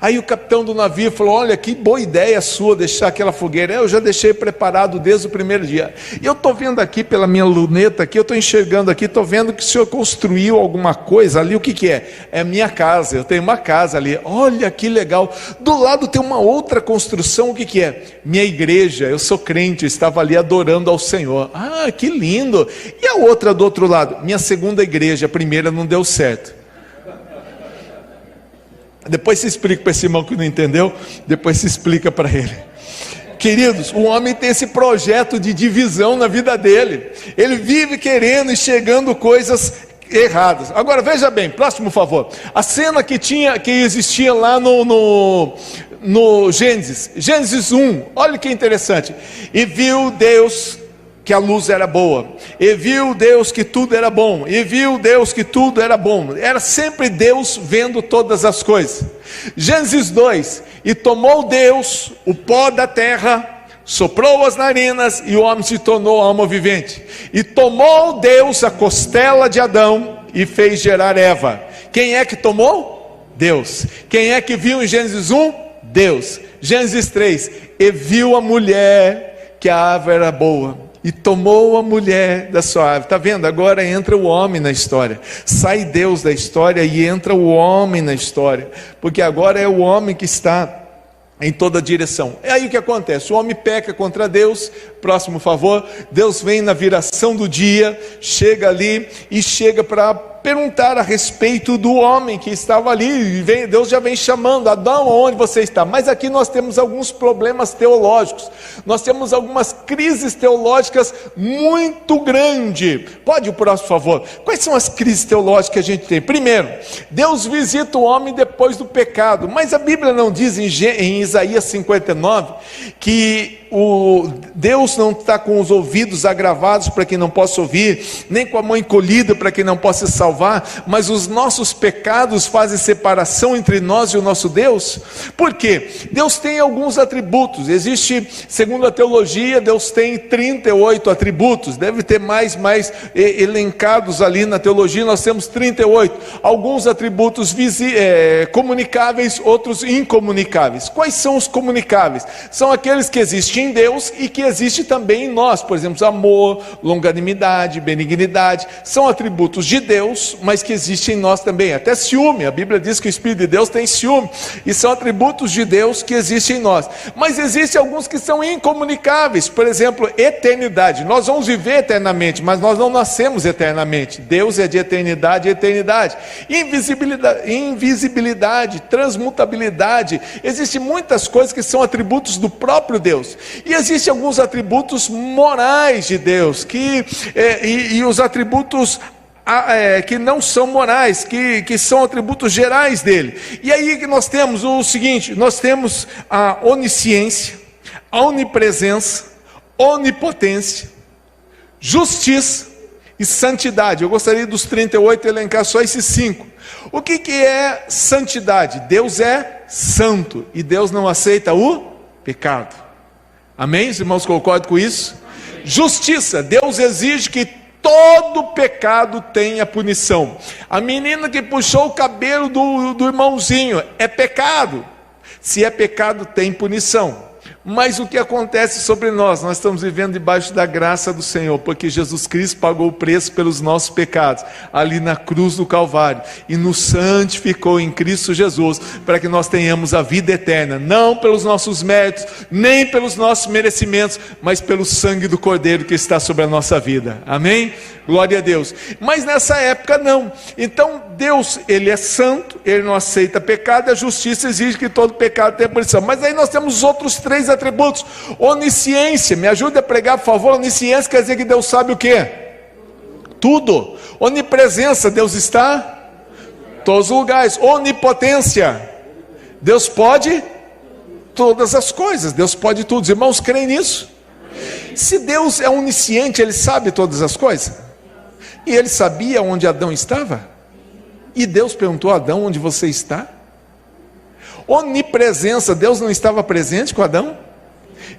Aí o capitão do navio falou: olha, que boa ideia sua deixar aquela fogueira. Eu já deixei preparado desde o primeiro dia. E eu estou vendo aqui pela minha luneta, aqui, eu estou enxergando aqui, estou vendo que o senhor construiu alguma coisa ali. O que que é? É a minha casa, eu tenho uma casa ali. Olha que legal. Do lado tem uma outra construção, o que que é? Minha igreja, eu sou crente, eu estava ali adorando ao Senhor. Ah, que lindo. E a outra do outro lado? Minha segunda igreja, a primeira não deu certo. Depois se explica para esse irmão que não entendeu, depois se explica para ele. Queridos, o homem tem esse projeto de divisão na vida dele. Ele vive querendo e chegando coisas erradas. Agora veja bem, próximo favor. A cena que existia lá no Gênesis 1, olha que interessante. E viu Deus que a luz era boa, e viu Deus que tudo era bom, e viu Deus que tudo era bom. Era sempre Deus vendo todas as coisas. Gênesis 2, e tomou Deus o pó da terra, soprou as narinas, e o homem se tornou alma vivente. E tomou Deus a costela de Adão, e fez gerar Eva. Quem é que tomou? Deus. Quem é que viu em Gênesis 1? Deus. Gênesis 3, e viu a mulher que a árvore era boa, e tomou a mulher da sua árvore. Está vendo? Agora entra o homem na história. Sai Deus da história e entra o homem na história. Porque agora é o homem que está em toda direção. É aí o que acontece. O homem peca contra Deus. Próximo favor. Deus vem na viração do dia, chega ali e chega para perguntar a respeito do homem que estava ali. E Deus já vem chamando: Adão, onde você está? Mas aqui nós temos alguns problemas teológicos. Nós temos algumas crises teológicas muito grandes. Pode o próximo favor? Quais são as crises teológicas que a gente tem? Primeiro, Deus visita o homem depois do pecado. Mas a Bíblia não diz em Isaías 59 que Deus não está com os ouvidos agravados para que não possa ouvir, nem com a mão encolhida para que não possa salvar, mas os nossos pecados fazem separação entre nós e o nosso Deus? Por quê? Deus tem alguns atributos. Existe, segundo a teologia, Deus tem 38 atributos. Deve ter mais elencados ali na teologia. Nós temos 38. Alguns atributos comunicáveis, outros incomunicáveis. Quais são os comunicáveis? São aqueles que existem em Deus e que existe também em nós. Por exemplo, amor, longanimidade, benignidade, são atributos de Deus, mas que existem em nós também. Até ciúme, a Bíblia diz que o Espírito de Deus tem ciúme, e são atributos de Deus que existem em nós. Mas existem alguns que são incomunicáveis. Por exemplo, eternidade. Nós vamos viver eternamente, mas nós não nascemos eternamente. Deus é de eternidade e eternidade. Invisibilidade, transmutabilidade. Existem muitas coisas que são atributos do próprio Deus. E existem alguns atributos morais de Deus, e os atributos que não são morais, que são atributos gerais dele. E aí que nós temos o seguinte: nós temos a onisciência, a onipresença, onipotência, justiça e santidade. Eu gostaria dos 38 elencar só esses 5. O que é santidade? Deus é santo e Deus não aceita o pecado. Amém? Os irmãos concordam com isso? Justiça. Deus exige que todo pecado tenha punição. A menina que puxou o cabelo do irmãozinho, é pecado. Se é pecado, tem punição. Mas o que acontece sobre nós? Nós estamos vivendo debaixo da graça do Senhor, porque Jesus Cristo pagou o preço pelos nossos pecados, ali na cruz do Calvário, e nos santificou em Cristo Jesus, para que nós tenhamos a vida eterna, não pelos nossos méritos, nem pelos nossos merecimentos, mas pelo sangue do Cordeiro que está sobre a nossa vida. Amém? Glória a Deus. Mas nessa época não. Então Deus, Ele é santo, Ele não aceita pecado, a justiça exige que todo pecado tenha punição. Mas aí nós temos os outros 3 atributos. Onisciência, me ajude a pregar, por favor. Onisciência quer dizer que Deus sabe o quê? Tudo. Onipresença, Deus está em todos os lugares. Onipotência, Deus pode todas as coisas, Deus pode tudo. Os irmãos creem nisso? Se Deus é onisciente, Ele sabe todas as coisas. E Ele sabia onde Adão estava? E Deus perguntou a Adão: onde você está? Onipresença, Deus não estava presente com Adão?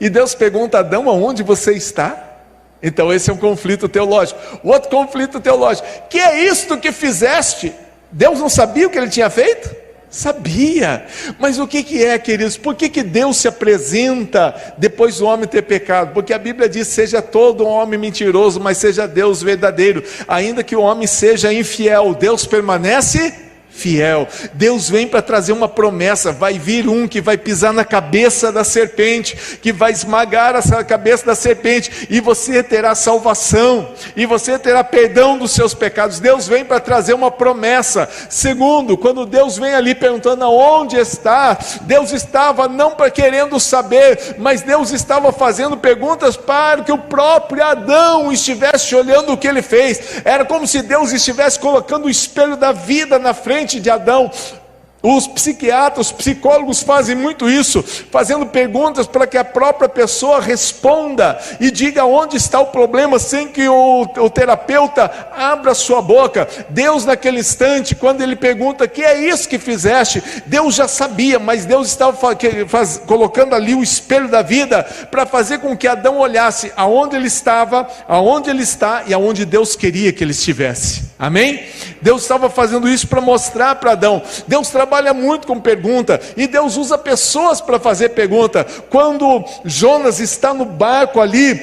E Deus pergunta a Adão: aonde você está? Então esse é um conflito teológico. O outro conflito teológico: que é isto que fizeste? Deus não sabia o que Ele tinha feito? Sabia. Mas o que é, queridos? Por que Deus se apresenta depois do homem ter pecado? Porque a Bíblia diz: seja todo um homem mentiroso, mas seja Deus verdadeiro. Ainda que o homem seja infiel, Deus permanece fiel. Deus vem para trazer uma promessa: vai vir um que vai pisar na cabeça da serpente, que vai esmagar essa cabeça da serpente, e você terá salvação, e você terá perdão dos seus pecados. Deus vem para trazer uma promessa. Segundo, quando Deus vem ali perguntando aonde está, Deus estava não para querendo saber, mas Deus estava fazendo perguntas para que o próprio Adão estivesse olhando o que ele fez. Era como se Deus estivesse colocando o espelho da vida na frente de Adão. Os psiquiatras, os psicólogos fazem muito isso, fazendo perguntas para que a própria pessoa responda e diga onde está o problema, sem que o terapeuta abra sua boca. Deus, naquele instante, quando ele pergunta: que é isso que fizeste? Deus já sabia, mas Deus estava colocando ali o espelho da vida, para fazer com que Adão olhasse aonde ele estava, aonde ele está e aonde Deus queria que ele estivesse. Amém? Deus estava fazendo isso para mostrar para Adão. Deus trabalha muito com pergunta, e Deus usa pessoas para fazer pergunta. Quando Jonas está no barco ali,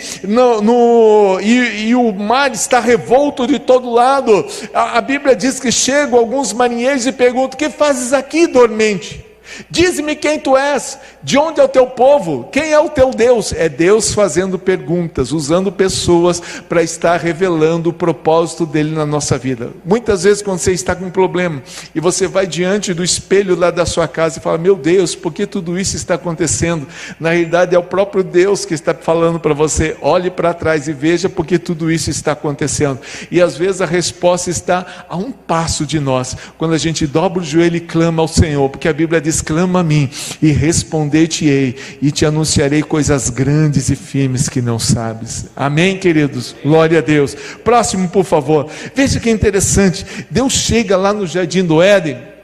e o mar está revolto de todo lado, a Bíblia diz que chegam alguns marinheiros e perguntam: que fazes aqui, dormente? Dize-me quem tu és, de onde é o teu povo, quem é o teu Deus? É Deus fazendo perguntas, usando pessoas para estar revelando o propósito dele na nossa vida. Muitas vezes, quando você está com um problema e você vai diante do espelho lá da sua casa e fala: meu Deus, por que tudo isso está acontecendo? Na realidade é o próprio Deus que está falando para você: olhe para trás e veja por que tudo isso está acontecendo. E às vezes a resposta está a um passo de nós, quando a gente dobra o joelho e clama ao Senhor, porque a Bíblia diz: clama a mim e responder-te-ei, e te anunciarei coisas grandes e firmes que não sabes. Amém, queridos? Glória a Deus. Próximo, por favor. Veja que interessante. Deus chega lá no Jardim do Éden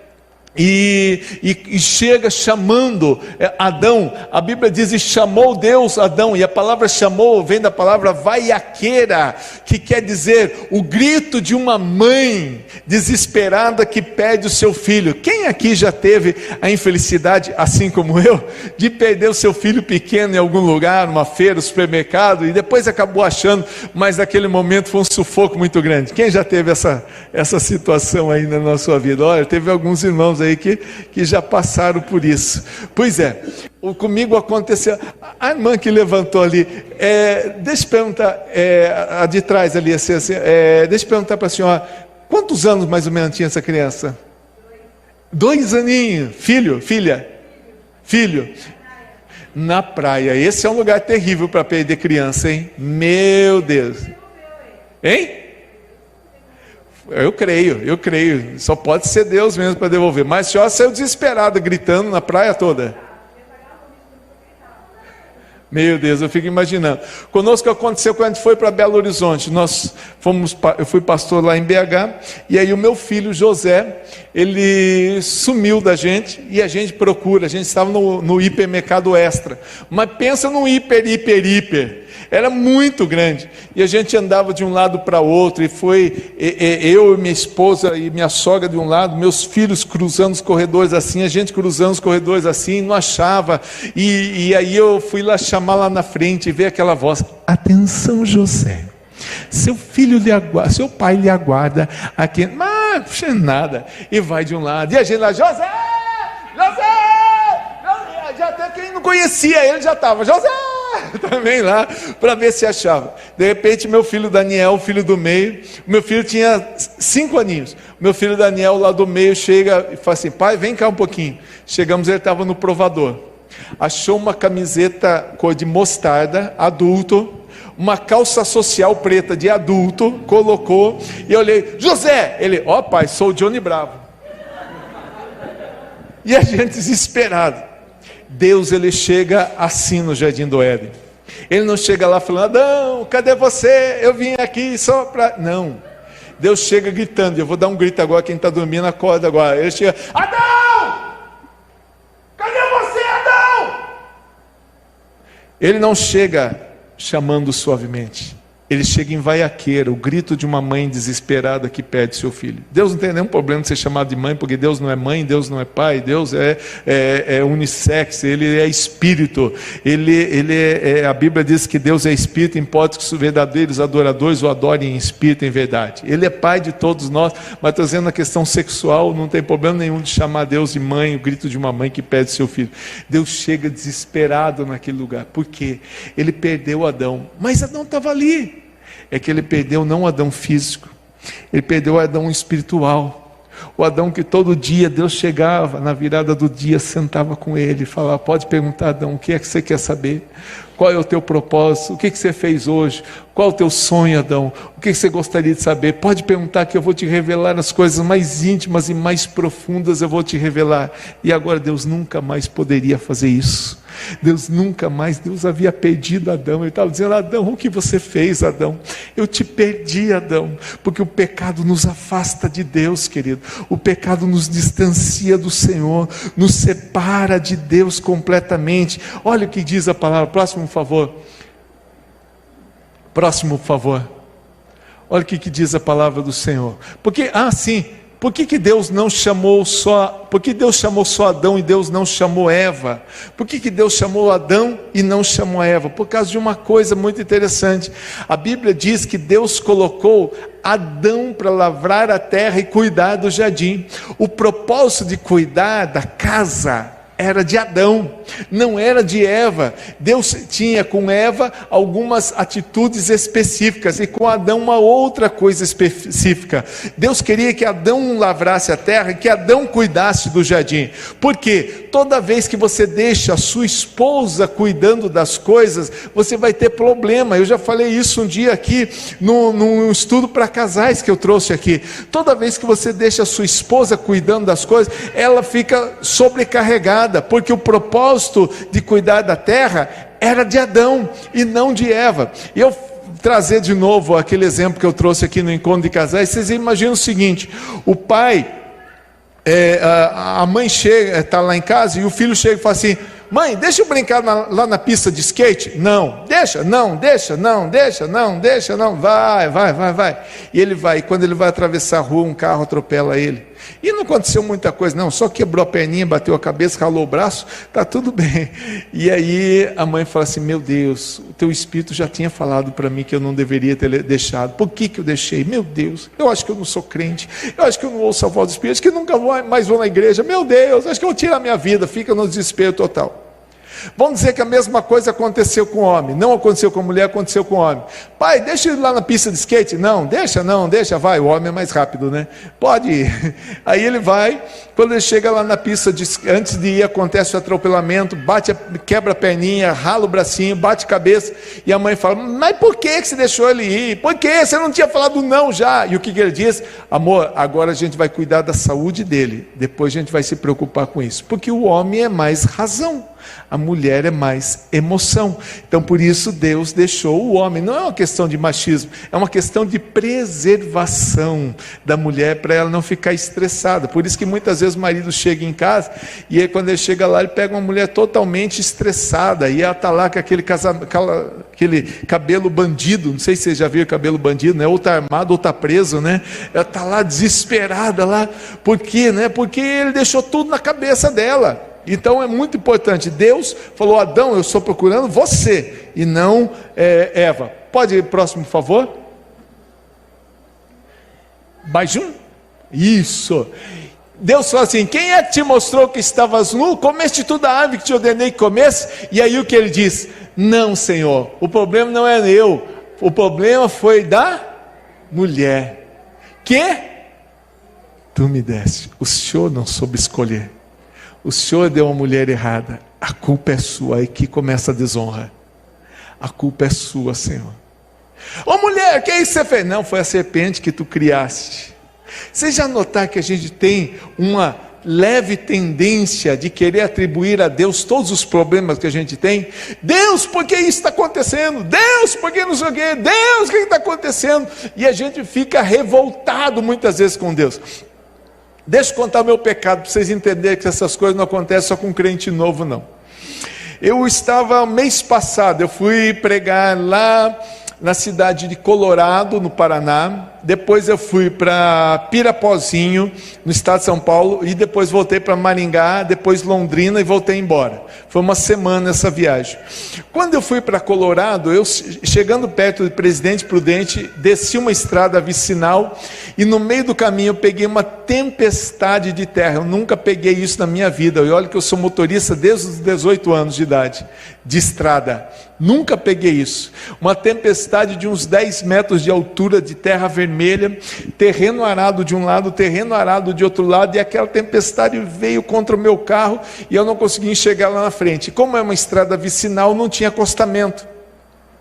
e chega chamando Adão. A Bíblia diz: e chamou Deus Adão, e a palavra chamou vem da palavra vaiaqueira, que quer dizer o grito de uma mãe desesperada que perde o seu filho. Quem aqui já teve a infelicidade, assim como eu, de perder o seu filho pequeno em algum lugar, numa feira, no supermercado, e depois acabou achando, mas naquele momento foi um sufoco muito grande? Quem já teve essa situação ainda na sua vida? Olha, teve alguns irmãos aí que já passaram por isso. Pois é, comigo aconteceu. A irmã que levantou ali, deixa eu perguntar, a de trás ali, deixa eu perguntar para a senhora: quantos anos mais ou menos tinha essa criança? 2 aninhos. Filho, filha? Filho. Na praia. Esse é um lugar terrível para perder criança, hein? Meu Deus. Hein? Eu creio, só pode ser Deus mesmo para devolver. Mas a senhora saiu desesperada, gritando na praia toda. Meu Deus, eu fico imaginando. Conosco aconteceu quando a gente foi para Belo Horizonte. Eu fui pastor lá em BH, e aí o meu filho José, ele sumiu da gente, e a gente procura. A gente estava no hipermercado Extra, mas pensa num hiper, era muito grande, e a gente andava de um lado para outro, e foi eu e minha esposa e minha sogra de um lado, meus filhos cruzando os corredores assim, a gente cruzando os corredores assim, não achava, e aí eu fui lá chamar lá na frente, e ver aquela voz: atenção, José, seu pai lhe aguarda aqui. Mas nada, e vai de um lado, e a gente lá: José, já até quem não conhecia ele já estava: José, também lá, para ver se achava. De repente meu filho Daniel, filho do meio, meu filho tinha 5 aninhos, meu filho Daniel lá do meio chega e fala assim: pai, vem cá um pouquinho. Chegamos, ele estava no provador, achou uma camiseta cor de mostarda, adulto, uma calça social preta de adulto, colocou, e eu olhei: José! Ele: ó, pai, sou o Johnny Bravo. E a gente desesperado. Deus, ele chega assim no Jardim do Éden. Ele não chega lá falando: Adão, cadê você? Eu vim aqui só para... Não. Deus chega gritando. Eu vou dar um grito agora, quem está dormindo acorda agora. Ele chega: Adão! Cadê você, Adão? Ele não chega chamando suavemente. ele chega em vaiaqueira, o grito de uma mãe desesperada que perde seu filho. Deus não tem nenhum problema de ser chamado de mãe, porque Deus não é mãe, Deus não é pai, Deus é unissex, ele é espírito, a Bíblia diz que Deus é espírito, importa que os verdadeiros adoradores o adorem em espírito e em verdade. Ele é pai de todos nós, mas trazendo a questão sexual, não tem problema nenhum de chamar Deus de mãe, o grito de uma mãe que perde seu filho. Deus chega desesperado naquele lugar, por quê? Ele perdeu Adão, mas Adão estava ali. É que ele perdeu não o Adão físico, ele perdeu o Adão espiritual, o Adão que todo dia Deus chegava, na virada do dia, sentava com ele e falava: pode perguntar, Adão, o que é que você quer saber? Qual é o teu propósito? O que você fez hoje? Qual é o teu sonho, Adão? O que você gostaria de saber? Pode perguntar que eu vou te revelar as coisas mais íntimas e mais profundas, eu vou te revelar. E agora Deus nunca mais poderia fazer isso. Deus nunca mais, Deus havia perdido Adão. Ele estava dizendo: Adão, o que você fez, Adão? Eu te perdi, Adão. Porque o pecado nos afasta de Deus, querido. O pecado nos distancia do Senhor, nos separa de Deus completamente. Olha o que diz a palavra. Próximo, por favor. Próximo, por favor. Olha o que diz a palavra do Senhor. Porque, sim, por que Deus não chamou só, por que Deus chamou só Adão e Deus não chamou Eva? Por que Deus chamou Adão e não chamou Eva? Por causa de uma coisa muito interessante. A Bíblia diz que Deus colocou Adão para lavrar a terra e cuidar do jardim. O propósito de cuidar da casa era de Adão, não era de Eva. Deus tinha com Eva algumas atitudes específicas e com Adão uma outra coisa específica. Deus queria que Adão lavrasse a terra e que Adão cuidasse do jardim. Porque toda vez que você deixa a sua esposa cuidando das coisas, você vai ter problema. Eu já falei isso um dia aqui num estudo para casais que eu trouxe aqui. Toda vez que você deixa a sua esposa cuidando das coisas, ela fica sobrecarregada, porque o propósito de cuidar da terra era de Adão e não de Eva. E eu trazer de novo aquele exemplo que eu trouxe aqui no encontro de casais. Vocês imaginam o seguinte: o pai, a mãe chega, está lá em casa e o filho chega e fala assim: mãe, deixa eu brincar lá na pista de skate? Não, deixa, não, vai. E ele vai, e quando ele vai atravessar a rua, um carro atropela ele. E não aconteceu muita coisa não, só quebrou a perninha, bateu a cabeça, ralou o braço, está tudo bem. E aí a mãe fala assim: meu Deus, o teu espírito já tinha falado para mim que eu não deveria ter deixado. Por que eu deixei? Meu Deus, eu acho que eu não sou crente, eu acho que eu não ouço a voz do Espírito, acho que nunca mais vou na igreja. Meu Deus, acho que eu vou tirar a minha vida. Fica no desespero total. Vamos dizer que a mesma coisa aconteceu com o homem. Não aconteceu com a mulher, aconteceu com o homem. Pai, deixa eu ir lá na pista de skate. Não, deixa, vai. O homem é mais rápido, né? Pode ir. Aí ele vai. Quando ele chega lá na pista, antes de ir, acontece o atropelamento, quebra a perninha, rala o bracinho, bate a cabeça. E a mãe fala: mas por que você deixou ele ir? Por que? Você não tinha falado não já? E o que ele diz? Amor, agora a gente vai cuidar da saúde dele. Depois a gente vai se preocupar com isso. Porque o homem é mais razão, a mulher é mais emoção. Então por isso Deus deixou o homem. Não é uma questão de machismo, é uma questão de preservação da mulher, para ela não ficar estressada. Por isso que muitas vezes o marido chega em casa e aí, quando ele chega lá, ele pega uma mulher totalmente estressada e ela está lá com aquele cabelo bandido. Não sei se você já viu cabelo bandido, né? Ou está armado ou está preso, né? Ela está lá desesperada lá. Por quê, né? Porque ele deixou tudo na cabeça dela. Então é muito importante. Deus falou: Adão, eu estou procurando você e não Eva. Pode ir próximo, por favor? Mais um? Isso. Deus falou assim: quem é que te mostrou que estavas nu? Comeste toda a árvore que te ordenei que comesse? E aí o que ele diz? Não, Senhor, o problema não é eu, o problema foi da mulher que tu me deste. O Senhor não soube escolher. O Senhor deu uma mulher errada. A culpa é sua. Aí que começa a desonra. A culpa é sua, Senhor. Ô mulher, o que é isso que você fez? Não, foi a serpente que tu criaste. Vocês já notaram que a gente tem uma leve tendência de querer atribuir a Deus todos os problemas que a gente tem? Deus, por que isso está acontecendo? Deus, por que não sei o quê? Deus, o que está acontecendo? E a gente fica revoltado muitas vezes com Deus. Deixa eu contar o meu pecado, para vocês entenderem que essas coisas não acontecem só com crente novo, não. Eu estava, mês passado, eu fui pregar lá na cidade de Colorado, no Paraná. Depois eu fui para Pirapozinho, no estado de São Paulo, e depois voltei para Maringá, depois Londrina e voltei embora. Foi uma semana essa viagem. Quando eu fui para Colorado, eu chegando perto de Presidente Prudente, desci uma estrada vicinal e no meio do caminho eu peguei uma tempestade de terra. Eu nunca peguei isso na minha vida. E olha que eu sou motorista desde os 18 anos de idade, de estrada. Nunca peguei isso. Uma tempestade de uns 10 metros de altura, de terra vermelha, terreno arado de um lado, terreno arado de outro lado, e aquela tempestade veio contra o meu carro e eu não conseguia enxergar lá na frente. Como é uma estrada vicinal, não tinha acostamento,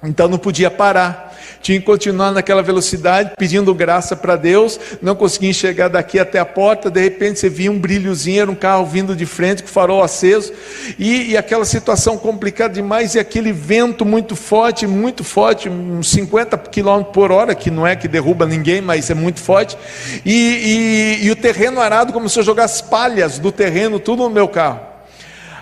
então não podia parar. Tinha que continuar naquela velocidade, pedindo graça para Deus, não conseguia enxergar daqui até a porta. De repente você via um brilhozinho, era um carro vindo de frente, com o farol aceso, e aquela situação complicada demais, e aquele vento muito forte, uns 50 km por hora, que não é que derruba ninguém, mas é muito forte, e o terreno arado começou a jogar as palhas do terreno, tudo no meu carro.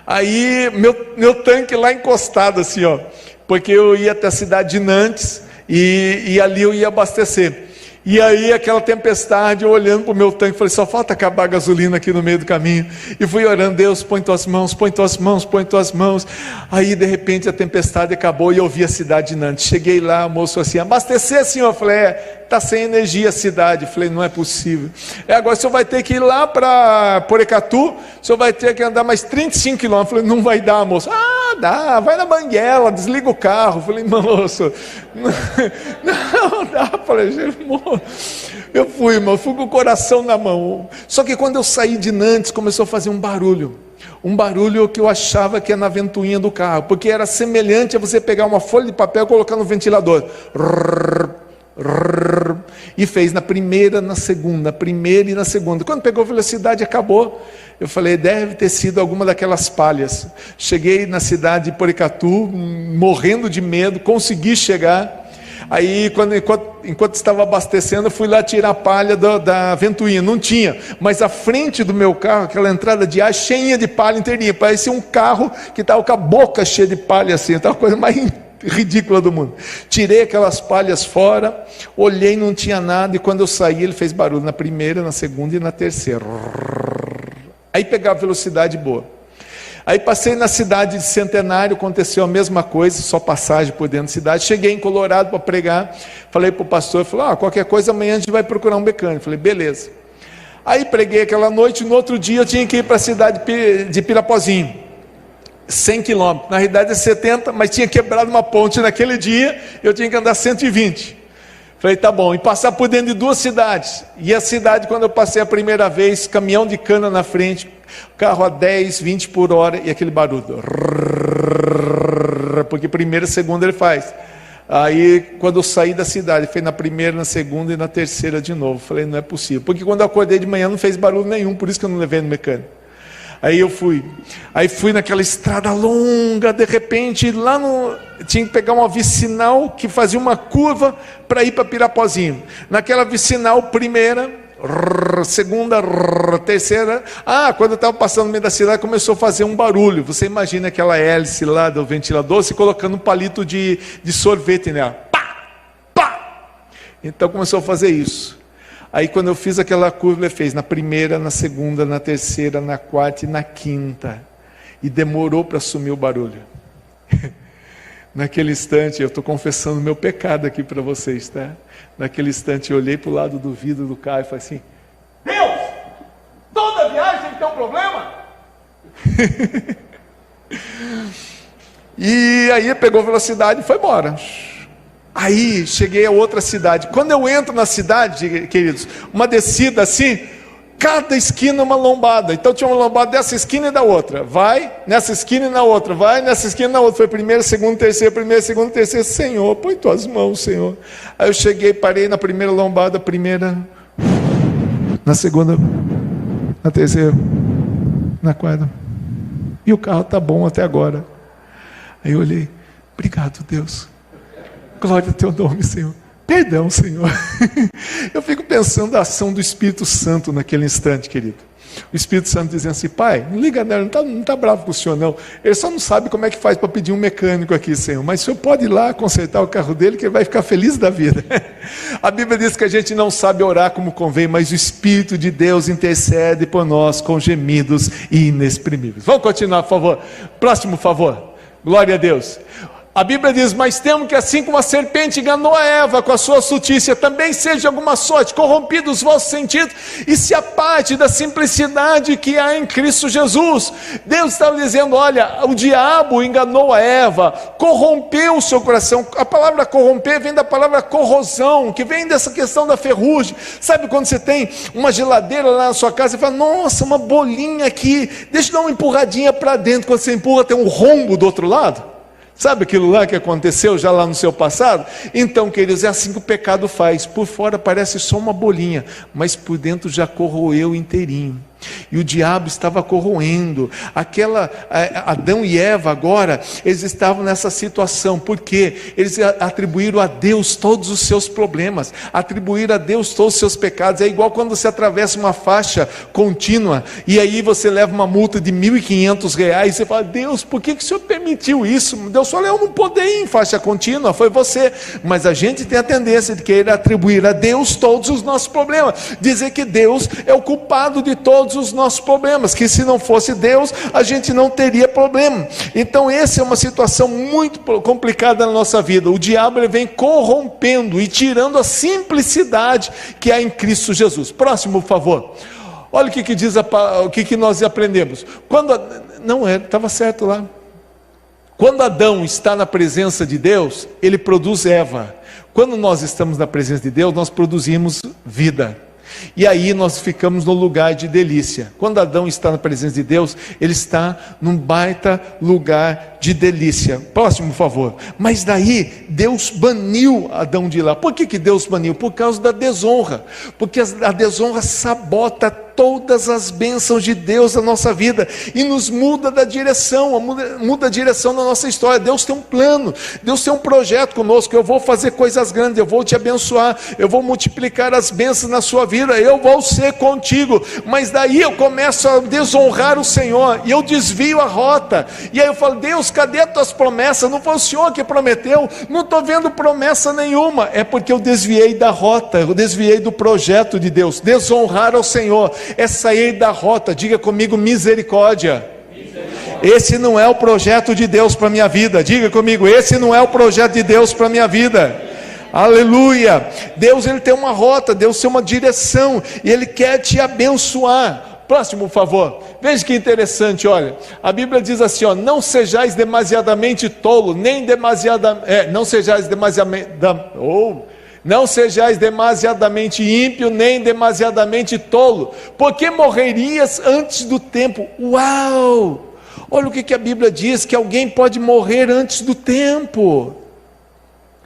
Aí meu tanque lá encostado assim, ó, porque eu ia até a cidade de Nantes, e ali eu ia abastecer. E aí aquela tempestade, eu olhando para o meu tanque, falei, só falta acabar a gasolina aqui no meio do caminho. E fui orando, Deus, põe tuas mãos, põe tuas mãos, põe tuas mãos. Aí de repente a tempestade acabou e eu vi a cidade de Nantes. Cheguei lá, o moço assim, abastecer senhor? Eu falei, está sem energia a cidade. Eu falei, não é possível. Agora o senhor vai ter que ir lá para Porecatu, o senhor vai ter que andar mais 35 quilômetros. Eu falei, não vai dar, moço. Dá, vai na Banguela, desliga o carro. Eu falei, moço, não dá. Eu falei, moço, eu fui, irmão, fui com o coração na mão. Só que quando eu saí de Nantes, começou a fazer um barulho que eu achava que era na ventoinha do carro, porque era semelhante a você pegar uma folha de papel e colocar no ventilador. E fez na primeira, na segunda, primeira e na segunda. Quando pegou velocidade, acabou. Eu falei, deve ter sido alguma daquelas palhas. Cheguei na cidade de Porecatu, morrendo de medo, consegui chegar. Aí, enquanto estava abastecendo, eu fui lá tirar a palha da ventoinha. Não tinha, mas a frente do meu carro, aquela entrada de ar cheinha de palha inteirinha. Parecia um carro que estava com a boca cheia de palha assim. Estava a coisa mais ridícula do mundo. Tirei aquelas palhas fora, olhei, não tinha nada, e quando eu saí ele fez barulho na primeira, na segunda e na terceira. Aí pegava velocidade boa. Aí passei na cidade de Centenário, aconteceu a mesma coisa, só passagem por dentro da cidade. Cheguei em Colorado para pregar, falei para o pastor, ele falou, qualquer coisa amanhã a gente vai procurar um mecânico. Falei, beleza. Aí preguei aquela noite, no outro dia eu tinha que ir para a cidade de Pirapozinho, 100 quilômetros, na realidade é 70, mas tinha quebrado uma ponte naquele dia, eu tinha que andar 120. Falei, tá bom, e passar por dentro de duas cidades. E a cidade, quando eu passei a primeira vez, caminhão de cana na frente, carro a 10, 20 por hora, e aquele barulho. Porque primeira e segunda ele faz. Aí, quando eu saí da cidade, fez na primeira, na segunda e na terceira de novo. Falei, não é possível. Porque quando eu acordei de manhã não fez barulho nenhum, por isso que eu não levei no mecânico. Aí fui naquela estrada longa, de repente, tinha que pegar uma vicinal que fazia uma curva para ir para Pirapozinho. Naquela vicinal, primeira, segunda, terceira, quando eu estava passando no meio da cidade, começou a fazer um barulho. Você imagina aquela hélice lá do ventilador, se colocando um palito de sorvete nela. Pá! Pá! Então começou a fazer isso. Aí quando eu fiz aquela curva, ele fez na primeira, na segunda, na terceira, na quarta e na quinta. E demorou para sumir o barulho. Naquele instante, eu estou confessando meu pecado aqui para vocês, tá? Naquele instante eu olhei para o lado do vidro do carro e falei assim, Deus, toda viagem tem que ter um problema? E aí pegou velocidade e foi embora. Aí cheguei a outra cidade. Quando eu entro na cidade, queridos, uma descida assim, cada esquina uma lombada. Então tinha uma lombada dessa esquina e da outra. Vai nessa esquina e na outra. Vai nessa esquina e na outra. Foi primeira, segunda, terceira, primeira, segunda, terceira. Senhor, põe tuas mãos, Senhor. Aí eu cheguei, parei na primeira lombada, primeira, na segunda, na terceira, na quarta. E o carro está bom até agora. Aí eu olhei, obrigado, Deus. Glória ao teu nome, Senhor. Perdão, Senhor. Eu fico pensando a ação do Espírito Santo naquele instante, querido. O Espírito Santo dizendo assim: pai, não liga nela, não está bravo com o senhor não, ele só não sabe como é que faz para pedir um mecânico aqui, Senhor, mas o senhor pode ir lá consertar o carro dele, que ele vai ficar feliz da vida. A Bíblia diz que a gente não sabe orar como convém, mas o Espírito de Deus intercede por nós com gemidos inexprimíveis. Vamos continuar, por favor. Próximo, por favor. Glória a Deus. A Bíblia diz: mas temo que assim como a serpente enganou a Eva com a sua astutícia, também seja de alguma sorte corrompidos os vossos sentidos, e se aparte da simplicidade que há em Cristo Jesus. Deus estava dizendo: olha, o diabo enganou a Eva, corrompeu o seu coração. A palavra corromper vem da palavra corrosão, que vem dessa questão da ferrugem. Sabe quando você tem uma geladeira lá na sua casa e fala: nossa, uma bolinha aqui, deixa eu dar uma empurradinha para dentro. Quando você empurra, tem um rombo do outro lado. Sabe aquilo lá que aconteceu já lá no seu passado? Então, queridos, é assim que o pecado faz. Por fora parece só uma bolinha, mas por dentro já corroeu inteirinho. E o diabo estava corroendo. Adão e Eva agora, eles estavam nessa situação, porque eles atribuíram a Deus todos os seus problemas, atribuíram a Deus todos os seus pecados. É igual quando você atravessa uma faixa contínua, e aí você leva uma multa de R$1.500, e você fala: Deus, por que o Senhor permitiu isso? Deus falou: eu não poder ir em faixa contínua, foi você. Mas a gente tem a tendência de querer atribuir a Deus todos os nossos problemas, dizer que Deus é o culpado de todos os nossos problemas, que se não fosse Deus, a gente não teria problema. Então essa é uma situação muito complicada na nossa vida. O diabo, ele vem corrompendo e tirando a simplicidade que há em Cristo Jesus. Próximo, por favor. Olha o que diz, o que nós aprendemos. Estava certo lá. Quando Adão está na presença de Deus, ele produz Eva. Quando nós estamos na presença de Deus, nós produzimos vida. E aí nós ficamos no lugar de delícia. Quando Adão está na presença de Deus, ele está num baita lugar de delícia. Próximo, por favor. Mas daí Deus baniu Adão de lá. Por que Deus baniu? Por causa da desonra. Porque a desonra sabota todas as bênçãos de Deus na nossa vida e nos muda da direção, muda a direção da nossa história. Deus tem um plano, Deus tem um projeto conosco. Eu vou fazer coisas grandes, eu vou te abençoar, eu vou multiplicar as bênçãos na sua vida, eu vou ser contigo. Mas daí eu começo a desonrar o Senhor e eu desvio a rota, e aí eu falo: Deus, cadê as tuas promessas? Não foi o Senhor que prometeu, não estou vendo promessa nenhuma. É porque eu desviei da rota, eu desviei do projeto de Deus. Desonrar ao Senhor é sair da rota. Diga comigo: misericórdia. Esse não é o projeto de Deus para a minha vida. Diga comigo: esse não é o projeto de Deus para a minha vida. Aleluia. Deus, ele tem uma rota, Deus tem uma direção, e ele quer te abençoar. Próximo, por favor. Veja que interessante, olha. A Bíblia diz assim, ó: não sejais demasiadamente tolo, nem demasiadamente, não sejais demasiadamente ímpio, nem demasiadamente tolo, porque morrerias antes do tempo. Uau! Olha o que a Bíblia diz, que alguém pode morrer antes do tempo.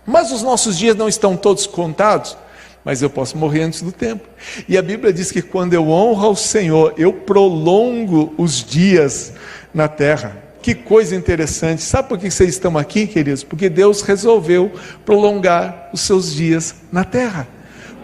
Mas os nossos dias não estão todos contados, mas eu posso morrer antes do tempo. E a Bíblia diz que quando eu honro ao Senhor, eu prolongo os dias na terra. Que coisa interessante. Sabe por que vocês estão aqui, queridos? Porque Deus resolveu prolongar os seus dias na terra.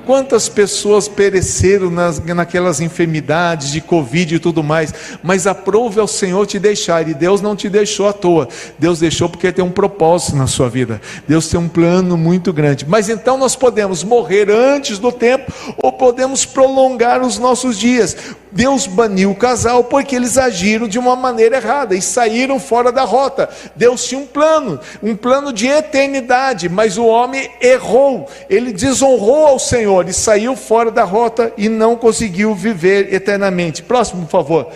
Quantas pessoas pereceram naquelas enfermidades de Covid e tudo mais, mas aprove ao Senhor te deixar, e Deus não te deixou à toa. Deus deixou porque tem um propósito na sua vida. Deus tem um plano muito grande. Mas então nós podemos morrer antes do tempo, ou podemos prolongar os nossos dias. Deus baniu o casal porque eles agiram de uma maneira errada e saíram fora da rota. Deus tinha um plano de eternidade, mas o homem errou, ele desonrou ao Senhor e saiu fora da rota e não conseguiu viver eternamente. Próximo, por favor.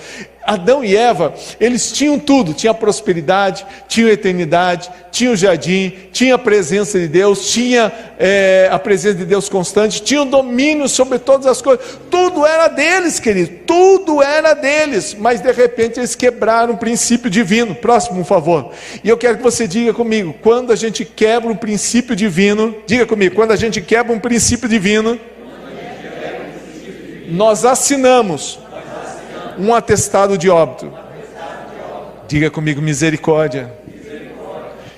Adão e Eva, eles tinham tudo, tinha prosperidade, tinha eternidade, tinha o jardim, tinha a presença de Deus, tinha a presença de Deus constante, tinha o domínio sobre todas as coisas, tudo era deles, querido, tudo era deles, mas de repente eles quebraram o princípio divino. Próximo, por favor. E eu quero que você diga comigo: quando a gente quebra um princípio divino, diga comigo, quando a gente quebra um princípio divino, nós assinamos um atestado de óbito. Diga comigo: misericórdia.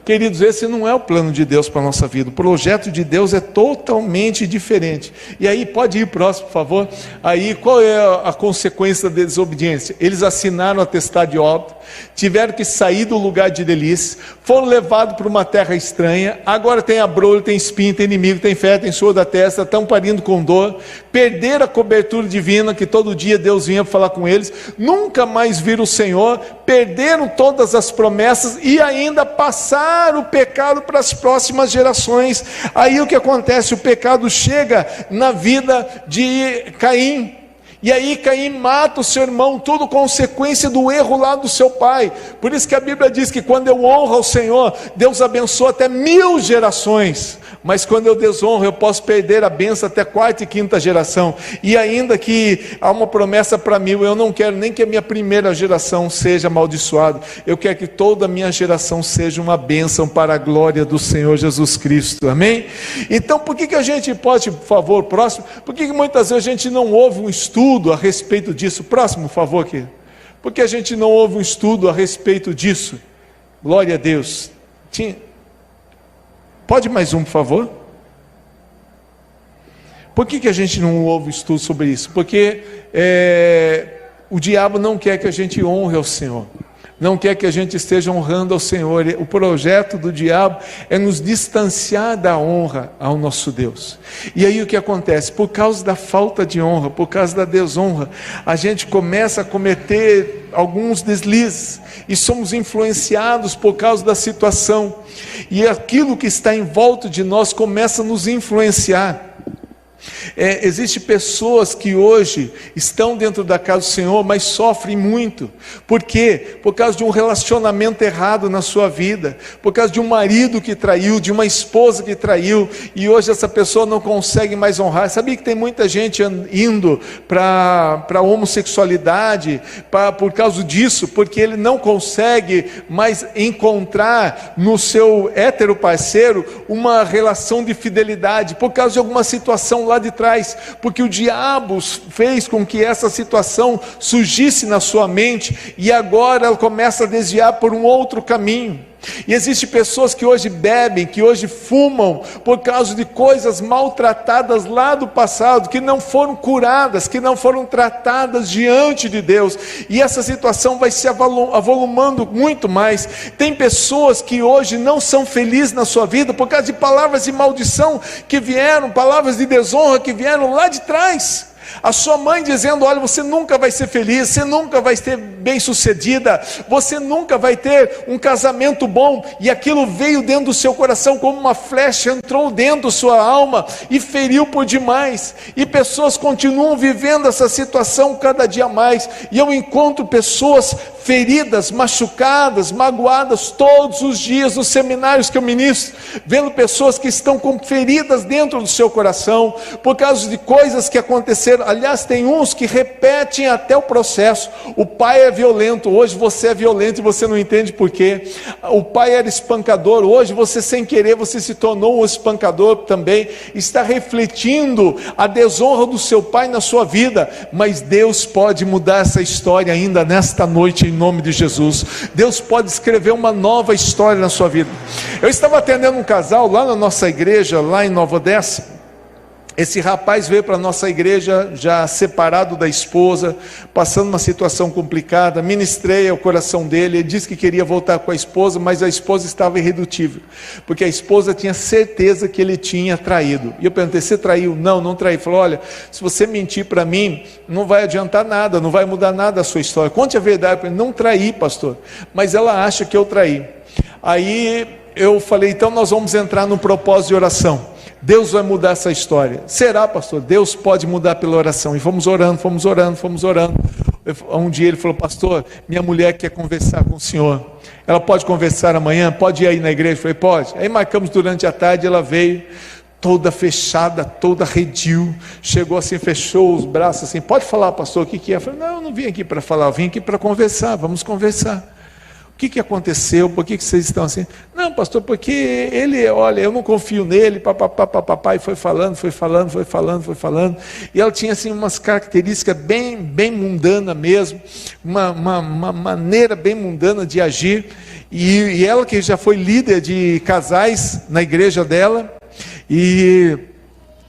Queridos, esse não é o plano de Deus para a nossa vida. O projeto de Deus é totalmente diferente. E aí, pode ir próximo, por favor. Aí, qual é a consequência da desobediência? Eles assinaram o atestado de óbito, tiveram que sair do lugar de delícia, foram levados para uma terra estranha, agora tem abrolho, tem espinho, tem inimigo, tem fé, tem suor da testa, estão parindo com dor, perderam a cobertura divina, que todo dia Deus vinha falar com eles, nunca mais viram o Senhor, perderam todas as promessas e ainda passaram o pecado para as próximas gerações. Aí o que acontece? O pecado chega na vida de Caim, e aí Caim mata o seu irmão, tudo consequência do erro lá do seu pai. Por isso que a Bíblia diz que quando eu honro ao Senhor, Deus abençoa até 1000 gerações, mas quando eu desonro, eu posso perder a bênção até 4ª e 5ª geração. E ainda que há uma promessa para 1000, eu não quero nem que a minha primeira geração seja amaldiçoada, eu quero que toda a minha geração seja uma bênção para a glória do Senhor Jesus Cristo, amém? Então por que a gente pode, por favor, próximo, por que muitas vezes a gente não ouve um estudo a respeito disso? Próximo, por favor, aqui. Por que a gente não ouve um estudo a respeito disso? Glória a Deus. Pode mais um, por favor? Por que a gente não ouve estudo sobre isso? Porque o diabo não quer que a gente honre ao Senhor, não quer que a gente esteja honrando ao Senhor. O projeto do diabo é nos distanciar da honra ao nosso Deus. E aí o que acontece? Por causa da falta de honra, por causa da desonra, a gente começa a cometer alguns deslizes, e somos influenciados por causa da situação, e aquilo que está em volta de nós começa a nos influenciar. Existem pessoas que hoje estão dentro da casa do Senhor, mas sofrem muito. Por quê? Por causa de um relacionamento errado na sua vida, por causa de um marido que traiu, de uma esposa que traiu, e hoje essa pessoa não consegue mais honrar. Sabia que tem muita gente indo para a homossexualidade por causa disso, porque ele não consegue mais encontrar no seu hétero parceiro uma relação de fidelidade, por causa de alguma situação lá de trás, porque o diabo fez com que essa situação surgisse na sua mente, e agora ela começa a desviar por um outro caminho. E existem pessoas que hoje bebem, que hoje fumam, por causa de coisas maltratadas lá do passado, que não foram curadas, que não foram tratadas diante de Deus, e essa situação vai se avolumando muito mais. Tem pessoas que hoje não são felizes na sua vida, por causa de palavras de maldição que vieram, palavras de desonra que vieram lá de trás. A sua mãe dizendo: olha, você nunca vai ser feliz, você nunca vai ser bem sucedida, você nunca vai ter um casamento bom, e aquilo veio dentro do seu coração como uma flecha, entrou dentro da sua alma e feriu por demais. E pessoas continuam vivendo essa situação cada dia mais, e eu encontro pessoas feridas, machucadas, magoadas todos os dias nos seminários que eu ministro, vendo pessoas que estão com feridas dentro do seu coração, por causa de coisas que aconteceram. Aliás, tem uns que repetem até o processo. O pai é violento, hoje você é violento e você não entende por quê. O pai era espancador, hoje você, sem querer, você se tornou um espancador também. Está refletindo a desonra do seu pai na sua vida, mas Deus pode mudar essa história ainda nesta noite, em nome de Jesus. Deus pode escrever uma nova história na sua vida. Eu estava atendendo um casal lá na nossa igreja, lá em Nova Odessa. Esse rapaz veio para a nossa igreja já separado da esposa, passando uma situação complicada. Ministrei ao coração dele. Ele disse que queria voltar com a esposa, mas a esposa estava irredutível, porque a esposa tinha certeza que ele tinha traído. E eu perguntei: você traiu? Não, não traí. Ele falou: olha, se você mentir para mim, não vai adiantar nada, não vai mudar nada a sua história. Conte a verdade para ele. Não traí, pastor, mas ela acha que eu traí. Aí eu falei: então nós vamos entrar no propósito de oração. Deus vai mudar essa história. Será, pastor? Deus pode mudar pela oração. E fomos orando, fomos orando, fomos orando. Um dia ele falou: pastor, minha mulher quer conversar com o senhor. Ela pode conversar amanhã? Pode ir aí na igreja? Eu falei: pode. Aí marcamos durante a tarde, ela veio, toda fechada, toda arredio, chegou assim, fechou os braços assim: pode falar, pastor, o que é? Eu falei: não, eu não vim aqui para falar, eu vim aqui para conversar, vamos conversar. O que aconteceu? Por que vocês estão assim? Não, pastor, porque ele, olha, eu não confio nele, papapá, e foi falando, e ela tinha assim umas características bem mundana mesmo, uma maneira bem mundana de agir, E ela que já foi líder de casais na igreja dela, e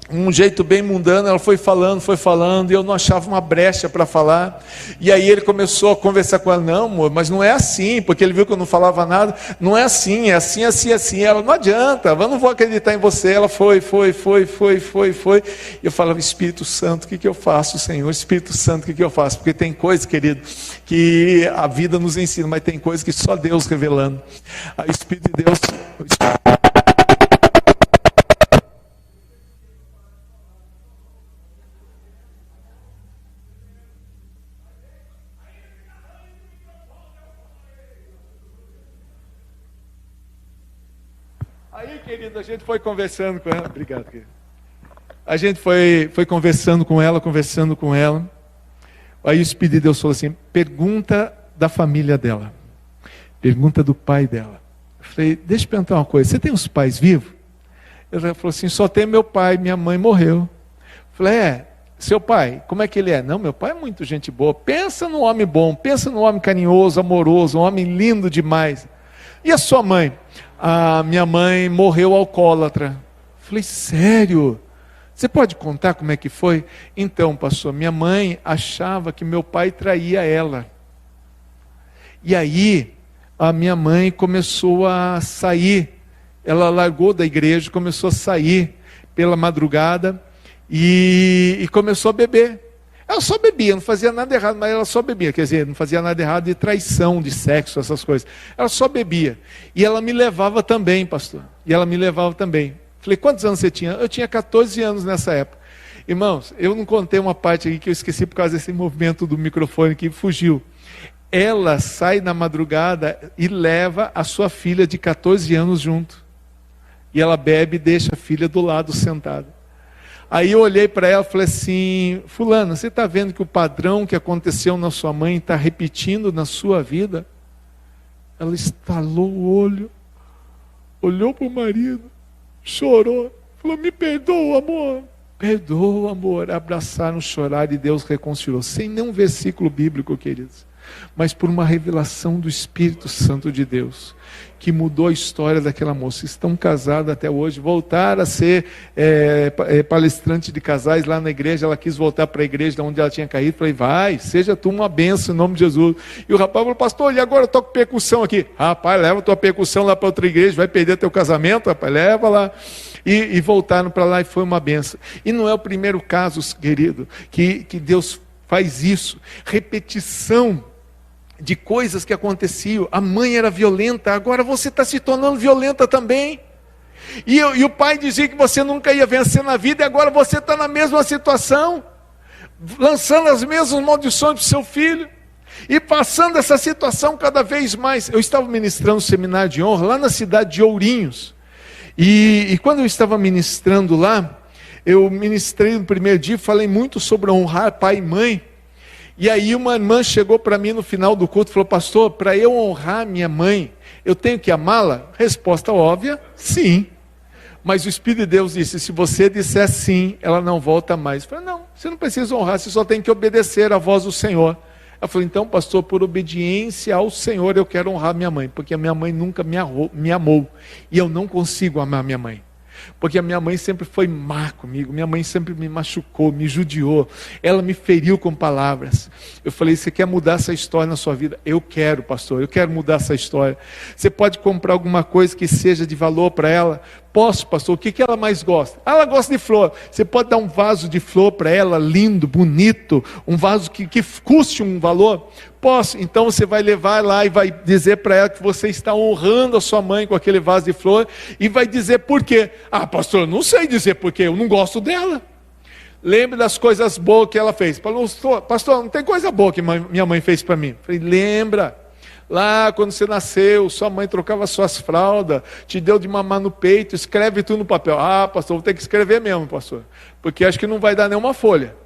um jeito bem mundano, ela foi falando, e eu não achava uma brecha para falar, e aí ele começou a conversar com ela, não amor, mas não é assim, porque ele viu que eu não falava nada, não é assim, é assim, assim, assim, ela, não adianta, eu não vou acreditar em você, ela foi, e eu falava, Espírito Santo, o que eu faço, Senhor, Espírito Santo, o que eu faço, porque tem coisas, querido, que a vida nos ensina, mas tem coisas que só Deus revelando, o Espírito de Deus, aí, querido, a gente foi conversando com ela. Obrigado, querido. A gente foi conversando com ela. Aí o Espírito de Deus falou assim, pergunta da família dela. Pergunta do pai dela. Eu falei, deixa eu perguntar uma coisa, você tem os pais vivos? Ela falou assim, só tem meu pai, minha mãe morreu. Eu falei, seu pai, como é que ele é? Não, meu pai é muito gente boa. Pensa num homem bom, pensa num homem carinhoso, amoroso, um homem lindo demais. E a sua mãe? A minha mãe morreu alcoólatra. Falei, sério? Você pode contar como é que foi? Então, pastor, minha mãe achava que meu pai traía ela. E aí, a minha mãe começou a sair. Ela largou da igreja, começou a sair pela madrugada e começou a beber. Ela só bebia, não fazia nada errado, mas ela só bebia, quer dizer, não fazia nada errado de traição, de sexo, essas coisas. Ela só bebia. E ela me levava também, pastor. Falei, quantos anos você tinha? Eu tinha 14 anos nessa época. Irmãos, eu não contei uma parte aqui que eu esqueci por causa desse movimento do microfone que fugiu. Ela sai na madrugada e leva a sua filha de 14 anos junto. E ela bebe e deixa a filha do lado sentada. Aí eu olhei para ela e falei assim, fulana, você está vendo que o padrão que aconteceu na sua mãe está repetindo na sua vida? Ela estalou o olho, olhou para o marido, chorou, falou, me perdoa, amor. Perdoa, amor. Abraçaram, choraram e Deus reconciliou. Sem nenhum versículo bíblico, queridos, mas por uma revelação do Espírito Santo de Deus, que mudou a história daquela moça. Estão casadas até hoje, voltaram a ser palestrante de casais lá na igreja. Ela quis voltar para a igreja onde ela tinha caído. Falei, vai, seja tu uma bênção em nome de Jesus. E o rapaz falou, pastor, e agora eu toco percussão aqui. Rapaz, leva tua percussão lá para outra igreja, vai perder teu casamento, rapaz, leva lá. E voltaram para lá e foi uma bênção. E não é o primeiro caso, querido, que Deus faz isso. Repetição de coisas que aconteciam. A mãe era violenta, agora você está se tornando violenta também. E o pai dizia que você nunca ia vencer na vida, e agora você está na mesma situação, lançando as mesmas maldições para o seu filho, e passando essa situação cada vez mais. Eu estava ministrando um seminário de honra lá na cidade de Ourinhos, e quando eu estava ministrando lá, eu ministrei no primeiro dia, falei muito sobre honrar pai e mãe. E aí uma irmã chegou para mim no final do culto e falou, pastor, para eu honrar minha mãe, eu tenho que amá-la? Resposta óbvia, sim. Mas o Espírito de Deus disse, se você disser sim, ela não volta mais. Eu falei, não, você não precisa honrar, você só tem que obedecer à voz do Senhor. Ela falou, então pastor, por obediência ao Senhor eu quero honrar minha mãe, porque a minha mãe nunca me amou, e eu não consigo amar minha mãe. Porque a minha mãe sempre foi má comigo, minha mãe sempre me machucou, me judiou, ela me feriu com palavras. Eu falei, você quer mudar essa história na sua vida? Eu quero, pastor, eu quero mudar essa história. Você pode comprar alguma coisa que seja de valor para ela? Posso, pastor, o que ela mais gosta? Ela gosta de flor. Você pode dar um vaso de flor para ela, lindo, bonito, um vaso que custe um valor? Posso. Então você vai levar lá e vai dizer para ela que você está honrando a sua mãe com aquele vaso de flor, e vai dizer por quê. Ah, pastor, eu não sei dizer por quê, eu não gosto dela. Lembre das coisas boas que ela fez. Pastor, não tem coisa boa que minha mãe fez para mim. Eu falei, lembra. Lá quando você nasceu, sua mãe trocava suas fraldas, te deu de mamar no peito, escreve tudo no papel. Ah, pastor, vou ter que escrever mesmo, pastor, porque acho que não vai dar nenhuma folha.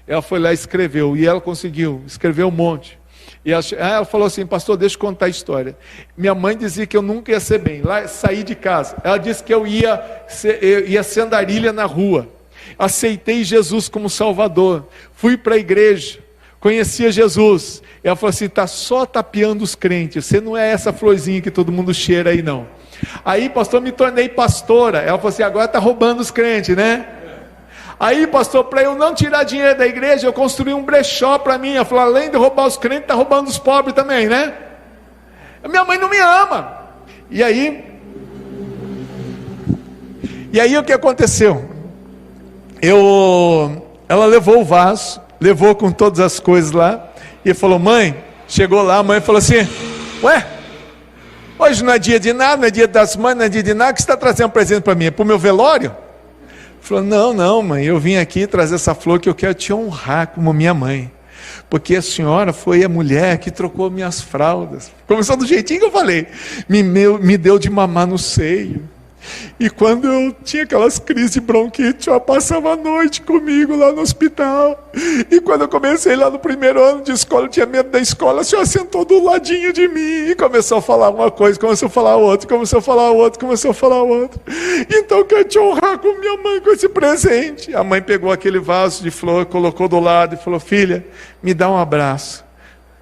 Ela foi lá e escreveu, e ela conseguiu, escreveu um monte. E ela falou assim, pastor, deixa eu contar a história. Minha mãe dizia que eu nunca ia ser bem, lá saí de casa. Ela disse que eu ia ser andarilha na rua. Aceitei Jesus como Salvador, fui para a igreja, conhecia Jesus. Ela falou assim, está só tapeando os crentes, você não é essa florzinha que todo mundo cheira aí não. Aí, pastor, me tornei pastora. Ela falou assim, agora está roubando os crentes, né? Aí, pastor, para eu não tirar dinheiro da igreja, eu construí um brechó para mim. Ela falou, além de roubar os crentes, está roubando os pobres também, né? Minha mãe não me ama. E aí o que aconteceu? Ela levou o vaso, levou com todas as coisas lá, e falou, mãe, chegou lá, a mãe falou assim, ué, hoje não é dia de nada, não é dia das mães, não é dia de nada, que você está trazendo um presente para mim? É para o meu velório? Falou, não mãe, eu vim aqui trazer essa flor que eu quero te honrar como minha mãe, porque a senhora foi a mulher que trocou minhas fraldas. Começou do jeitinho que eu falei, me deu de mamar no seio. E quando eu tinha aquelas crises de bronquite, ela passava a noite comigo lá no hospital. E quando eu comecei lá no primeiro ano de escola, eu tinha medo da escola, a senhora sentou do ladinho de mim e começou a falar uma coisa, começou a falar outra, começou a falar outra, começou a falar outra. Então eu quero te honrar com minha mãe com esse presente. A mãe pegou aquele vaso de flor, colocou do lado e falou, filha, me dá um abraço.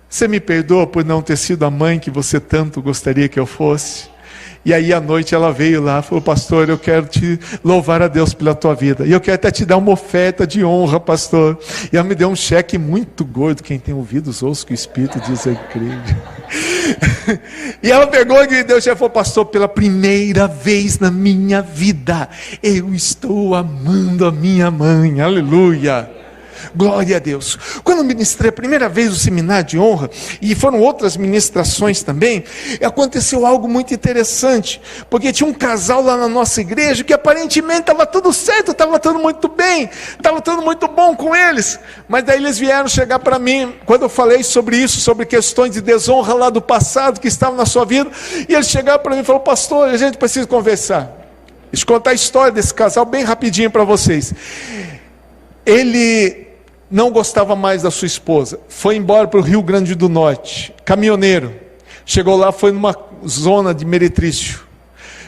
Você me perdoa por não ter sido a mãe que você tanto gostaria que eu fosse? E aí à noite ela veio lá, falou, pastor, eu quero te louvar a Deus pela tua vida. E eu quero até te dar uma oferta de honra, pastor. E ela me deu um cheque muito gordo. Quem tem ouvidos, ouça o que o Espírito diz à igreja. E ela pegou e deu o cheque e falou, pastor, pela primeira vez na minha vida, eu estou amando a minha mãe. Aleluia. Glória a Deus. Quando eu ministrei a primeira vez o seminário de honra, e foram outras ministrações também, aconteceu algo muito interessante, porque tinha um casal lá na nossa igreja, que aparentemente estava tudo certo, estava tudo muito bem, estava tudo muito bom com eles, mas daí eles vieram chegar para mim, quando eu falei sobre isso, sobre questões de desonra lá do passado, que estavam na sua vida, e eles chegaram para mim e falaram, pastor, a gente precisa conversar. Deixa eu contar a história desse casal bem rapidinho para vocês. Ele não gostava mais da sua esposa, foi embora para o Rio Grande do Norte, caminhoneiro, chegou lá, foi numa zona de Meretrício,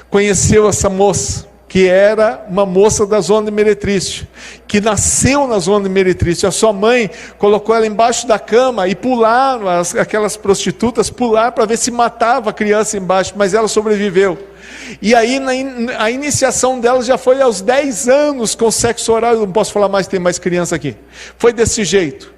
conheceu essa moça, que era uma moça da zona de Meretrício, que nasceu na zona de Meretrício. A sua mãe colocou ela embaixo da cama e pularam, aquelas prostitutas pularam para ver se matava a criança embaixo, mas ela sobreviveu. E aí a iniciação dela já foi aos 10 anos com sexo oral. Eu não posso falar mais, tem mais criança aqui. Foi desse jeito.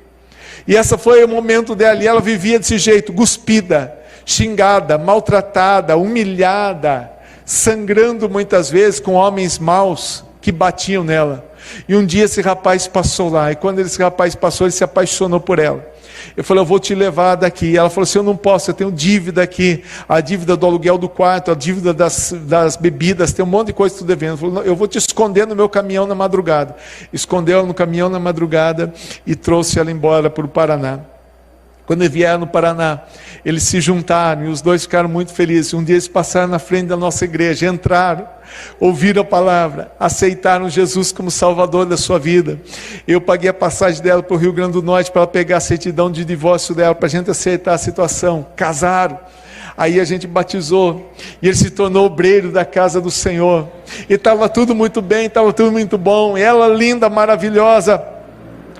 E esse foi o momento dela, e ela vivia desse jeito, cuspida, xingada, maltratada, humilhada, sangrando muitas vezes com homens maus que batiam nela. E um dia esse rapaz passou lá, e quando esse rapaz passou, ele se apaixonou por ela. Eu falei, eu vou te levar daqui. E ela falou assim, eu não posso, eu tenho dívida aqui, a dívida do aluguel do quarto, a dívida das bebidas, tem um monte de coisa que estou devendo. Eu falei, eu vou te esconder no meu caminhão na madrugada. Escondeu ela no caminhão na madrugada e trouxe ela embora para o Paraná. Quando eles vieram no Paraná, eles se juntaram e os dois ficaram muito felizes. Um dia eles passaram na frente da nossa igreja, entraram, ouviram a palavra, aceitaram Jesus como Salvador da sua vida. Eu paguei a passagem dela para o Rio Grande do Norte para ela pegar a certidão de divórcio dela, para a gente acertar a situação. Casaram. Aí a gente batizou, e ele se tornou obreiro da casa do Senhor. E estava tudo muito bem, estava tudo muito bom. Ela linda, maravilhosa,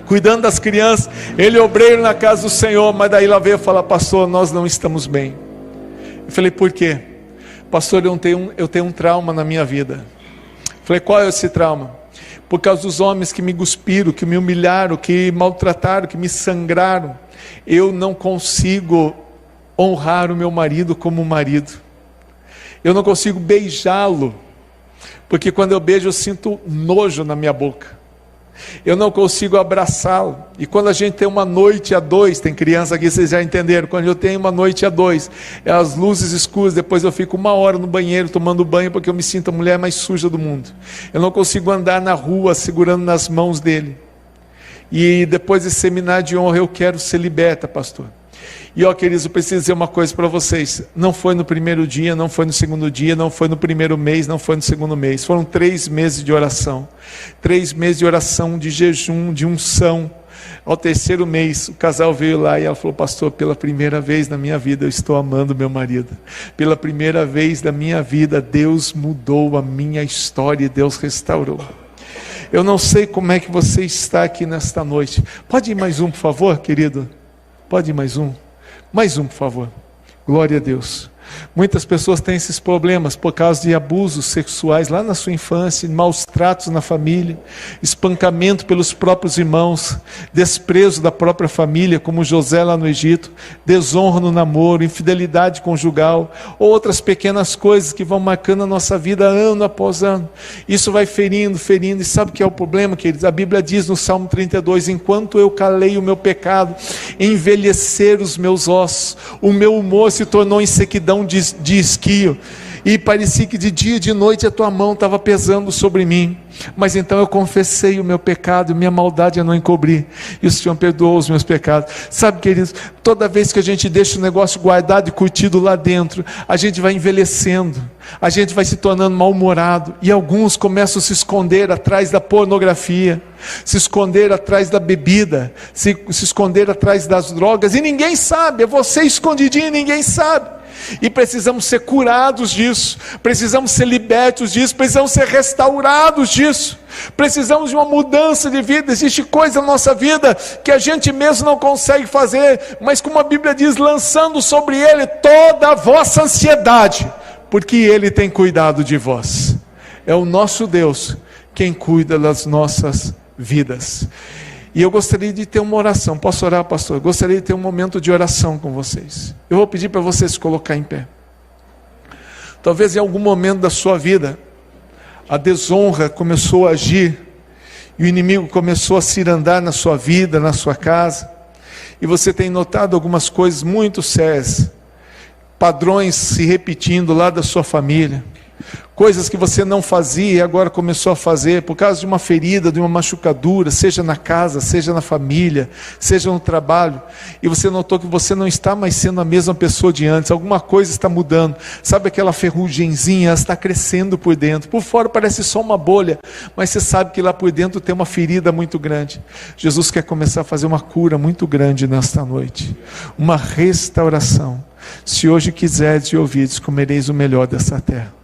cuidando das crianças, ele obreiro na casa do Senhor. Mas daí ela veio falar, pastor, nós não estamos bem. Eu falei, por quê? Pastor, eu tenho um trauma na minha vida. Eu falei, qual é esse trauma? Por causa dos homens que me cuspiram, que me humilharam, que maltrataram, que me sangraram. Eu não consigo honrar o meu marido como marido. Eu não consigo beijá-lo, porque quando eu beijo eu sinto nojo na minha boca. Eu não consigo abraçá-lo. E quando a gente tem uma noite a dois, tem criança aqui, vocês já entenderam, quando eu tenho uma noite a dois, é as luzes escuras, depois eu fico 1 hora no banheiro tomando banho, porque eu me sinto a mulher mais suja do mundo. Eu não consigo andar na rua segurando nas mãos dele. E depois desse seminário de honra eu quero ser liberta, pastor. E ó, queridos, eu preciso dizer uma coisa para vocês. Não foi no primeiro dia, não foi no segundo dia, não foi no primeiro mês, não foi no segundo mês. Foram 3 meses de oração. 3 meses de oração, de jejum, de unção. Ao 3º mês, o casal veio lá e ela falou, pastor, pela primeira vez na minha vida eu estou amando meu marido. Pela primeira vez na minha vida, Deus mudou a minha história e Deus restaurou. Eu não sei como é que você está aqui nesta noite. Pode ir mais um, por favor, querido? Pode ir mais um? Mais um, por favor. Glória a Deus. Muitas pessoas têm esses problemas por causa de abusos sexuais lá na sua infância, maus tratos na família, espancamento pelos próprios irmãos, desprezo da própria família, como José lá no Egito, desonra no namoro, infidelidade conjugal, outras pequenas coisas que vão marcando a nossa vida ano após ano. Isso vai ferindo, e sabe o que é o problema, queridos? A Bíblia diz no Salmo 32, enquanto eu calei o meu pecado, envelheceram os meus ossos, o meu humor se tornou em sequidão de esquio, e parecia que de dia e de noite a tua mão estava pesando sobre mim, mas então eu confessei o meu pecado, minha maldade eu não encobri, e o Senhor perdoou os meus pecados. Sabe, queridos, toda vez que a gente deixa o negócio guardado e curtido lá dentro, a gente vai envelhecendo, a gente vai se tornando mal-humorado, e alguns começam a se esconder atrás da pornografia, se esconder atrás da bebida, se esconder atrás das drogas, e ninguém sabe, é você escondidinho e ninguém sabe. E precisamos ser curados disso, precisamos ser libertos disso, precisamos ser restaurados disso, precisamos de uma mudança de vida. Existe coisa na nossa vida que a gente mesmo não consegue fazer, mas como a Bíblia diz, lançando sobre Ele toda a vossa ansiedade, porque Ele tem cuidado de vós. É o nosso Deus quem cuida das nossas vidas. E eu gostaria de ter uma oração. Posso orar, pastor? Eu gostaria de ter um momento de oração com vocês. Eu vou pedir para vocês se colocar em pé. Talvez em algum momento da sua vida, a desonra começou a agir, e o inimigo começou a cirandar na sua vida, na sua casa, e você tem notado algumas coisas muito sérias, padrões se repetindo lá da sua família, coisas que você não fazia e agora começou a fazer, por causa de uma ferida, de uma machucadura, seja na casa, seja na família, seja no trabalho, e você notou que você não está mais sendo a mesma pessoa de antes, alguma coisa está mudando, sabe aquela ferrugemzinha, ela está crescendo por dentro, por fora parece só uma bolha, mas você sabe que lá por dentro tem uma ferida muito grande. Jesus quer começar a fazer uma cura muito grande nesta noite, uma restauração. Se hoje quiseres e ouvides, comereis o melhor dessa terra.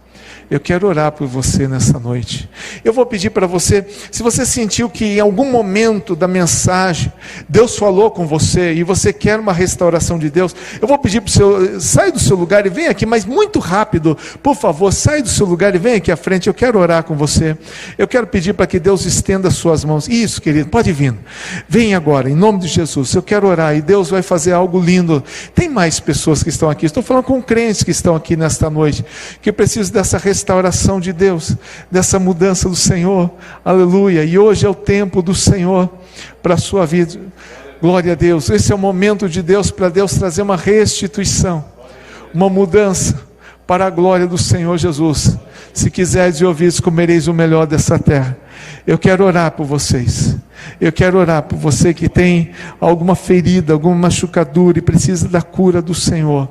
Eu quero orar por você nessa noite. Eu vou pedir para você, se você sentiu que em algum momento da mensagem, Deus falou com você, e você quer uma restauração de Deus, eu vou pedir para você, sai do seu lugar e vem aqui, mas muito rápido, por favor, sai do seu lugar e vem aqui à frente, eu quero orar com você. Eu quero pedir para que Deus estenda as suas mãos. Isso, querido, pode vir. Vem agora, em nome de Jesus, eu quero orar, e Deus vai fazer algo lindo. Tem mais pessoas que estão aqui, estou falando com crentes que estão aqui nesta noite, que precisam dessa restauração de Deus, dessa mudança do Senhor, aleluia, e hoje é o tempo do Senhor para a sua vida, glória a Deus, esse é o momento de Deus, para Deus trazer uma restituição, uma mudança, para a glória do Senhor Jesus. Se quiseres e ouvides, comereis o melhor dessa terra. Eu quero orar por vocês, eu quero orar por você que tem alguma ferida, alguma machucadura, e precisa da cura do Senhor.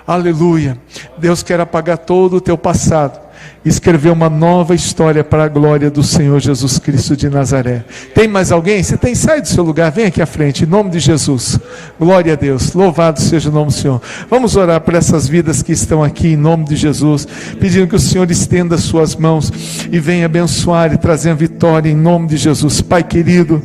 Aleluia, Deus quer apagar todo o teu passado, escrever uma nova história para a glória do Senhor Jesus Cristo de Nazaré. Tem mais alguém? Você tem, sai do seu lugar, vem aqui à frente, em nome de Jesus. Glória a Deus, louvado seja o nome do Senhor. Vamos orar por essas vidas que estão aqui, em nome de Jesus, pedindo que o Senhor estenda as suas mãos e venha abençoar e trazer a vitória, em nome de Jesus. Pai querido,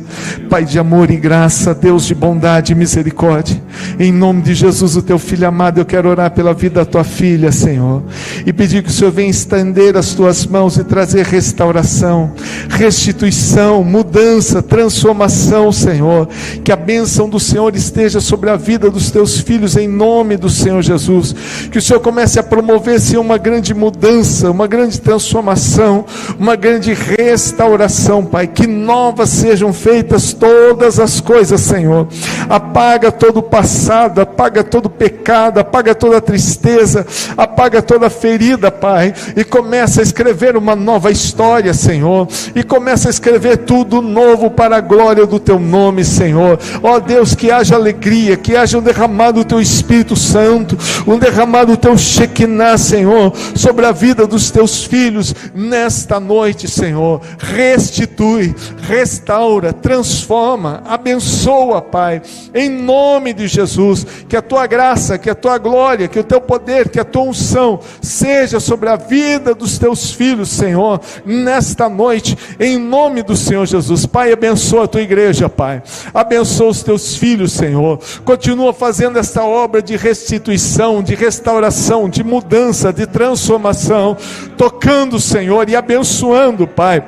Pai de amor e graça, Deus de bondade e misericórdia, em nome de Jesus, o teu filho amado, eu quero orar pela vida da tua filha, Senhor, e pedir que o Senhor venha estender as tuas mãos e trazer restauração, restituição, mudança, transformação, Senhor. Que a bênção do Senhor esteja sobre a vida dos teus filhos, em nome do Senhor Jesus. Que o Senhor comece a promover, Senhor, uma grande mudança, uma grande transformação, uma grande restauração, Pai. Que novas sejam feitas todas as coisas, Senhor. Apaga todo o passado, apaga todo o pecado, apaga toda a tristeza, apaga toda a ferida, Pai, e começa a escrever uma nova história, Senhor, e começa a escrever tudo novo para a glória do teu nome, Senhor. Ó Deus, que haja alegria, que haja um derramado do teu Espírito Santo, um derramado do teu Shekinah, Senhor, sobre a vida dos teus filhos nesta noite, Senhor. Restitui, restaura, transforma, abençoa, Pai, em nome de Jesus. Que a tua graça, que a tua glória, que o teu poder, que a tua unção seja sobre a vida vida dos teus filhos, Senhor, nesta noite, em nome do Senhor Jesus. Pai, abençoa a tua igreja, Pai, abençoa os teus filhos, Senhor, continua fazendo esta obra de restituição, de restauração, de mudança, de transformação, tocando, Senhor, e abençoando, Pai,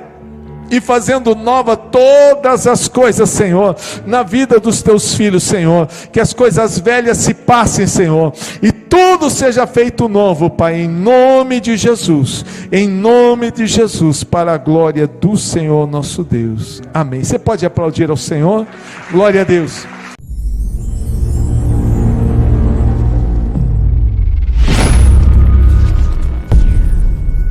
e fazendo nova todas as coisas, Senhor, na vida dos teus filhos, Senhor, que as coisas velhas se passem, Senhor, e tudo seja feito novo, Pai, em nome de Jesus, para a glória do Senhor nosso Deus, amém. Você pode aplaudir ao Senhor? Glória a Deus.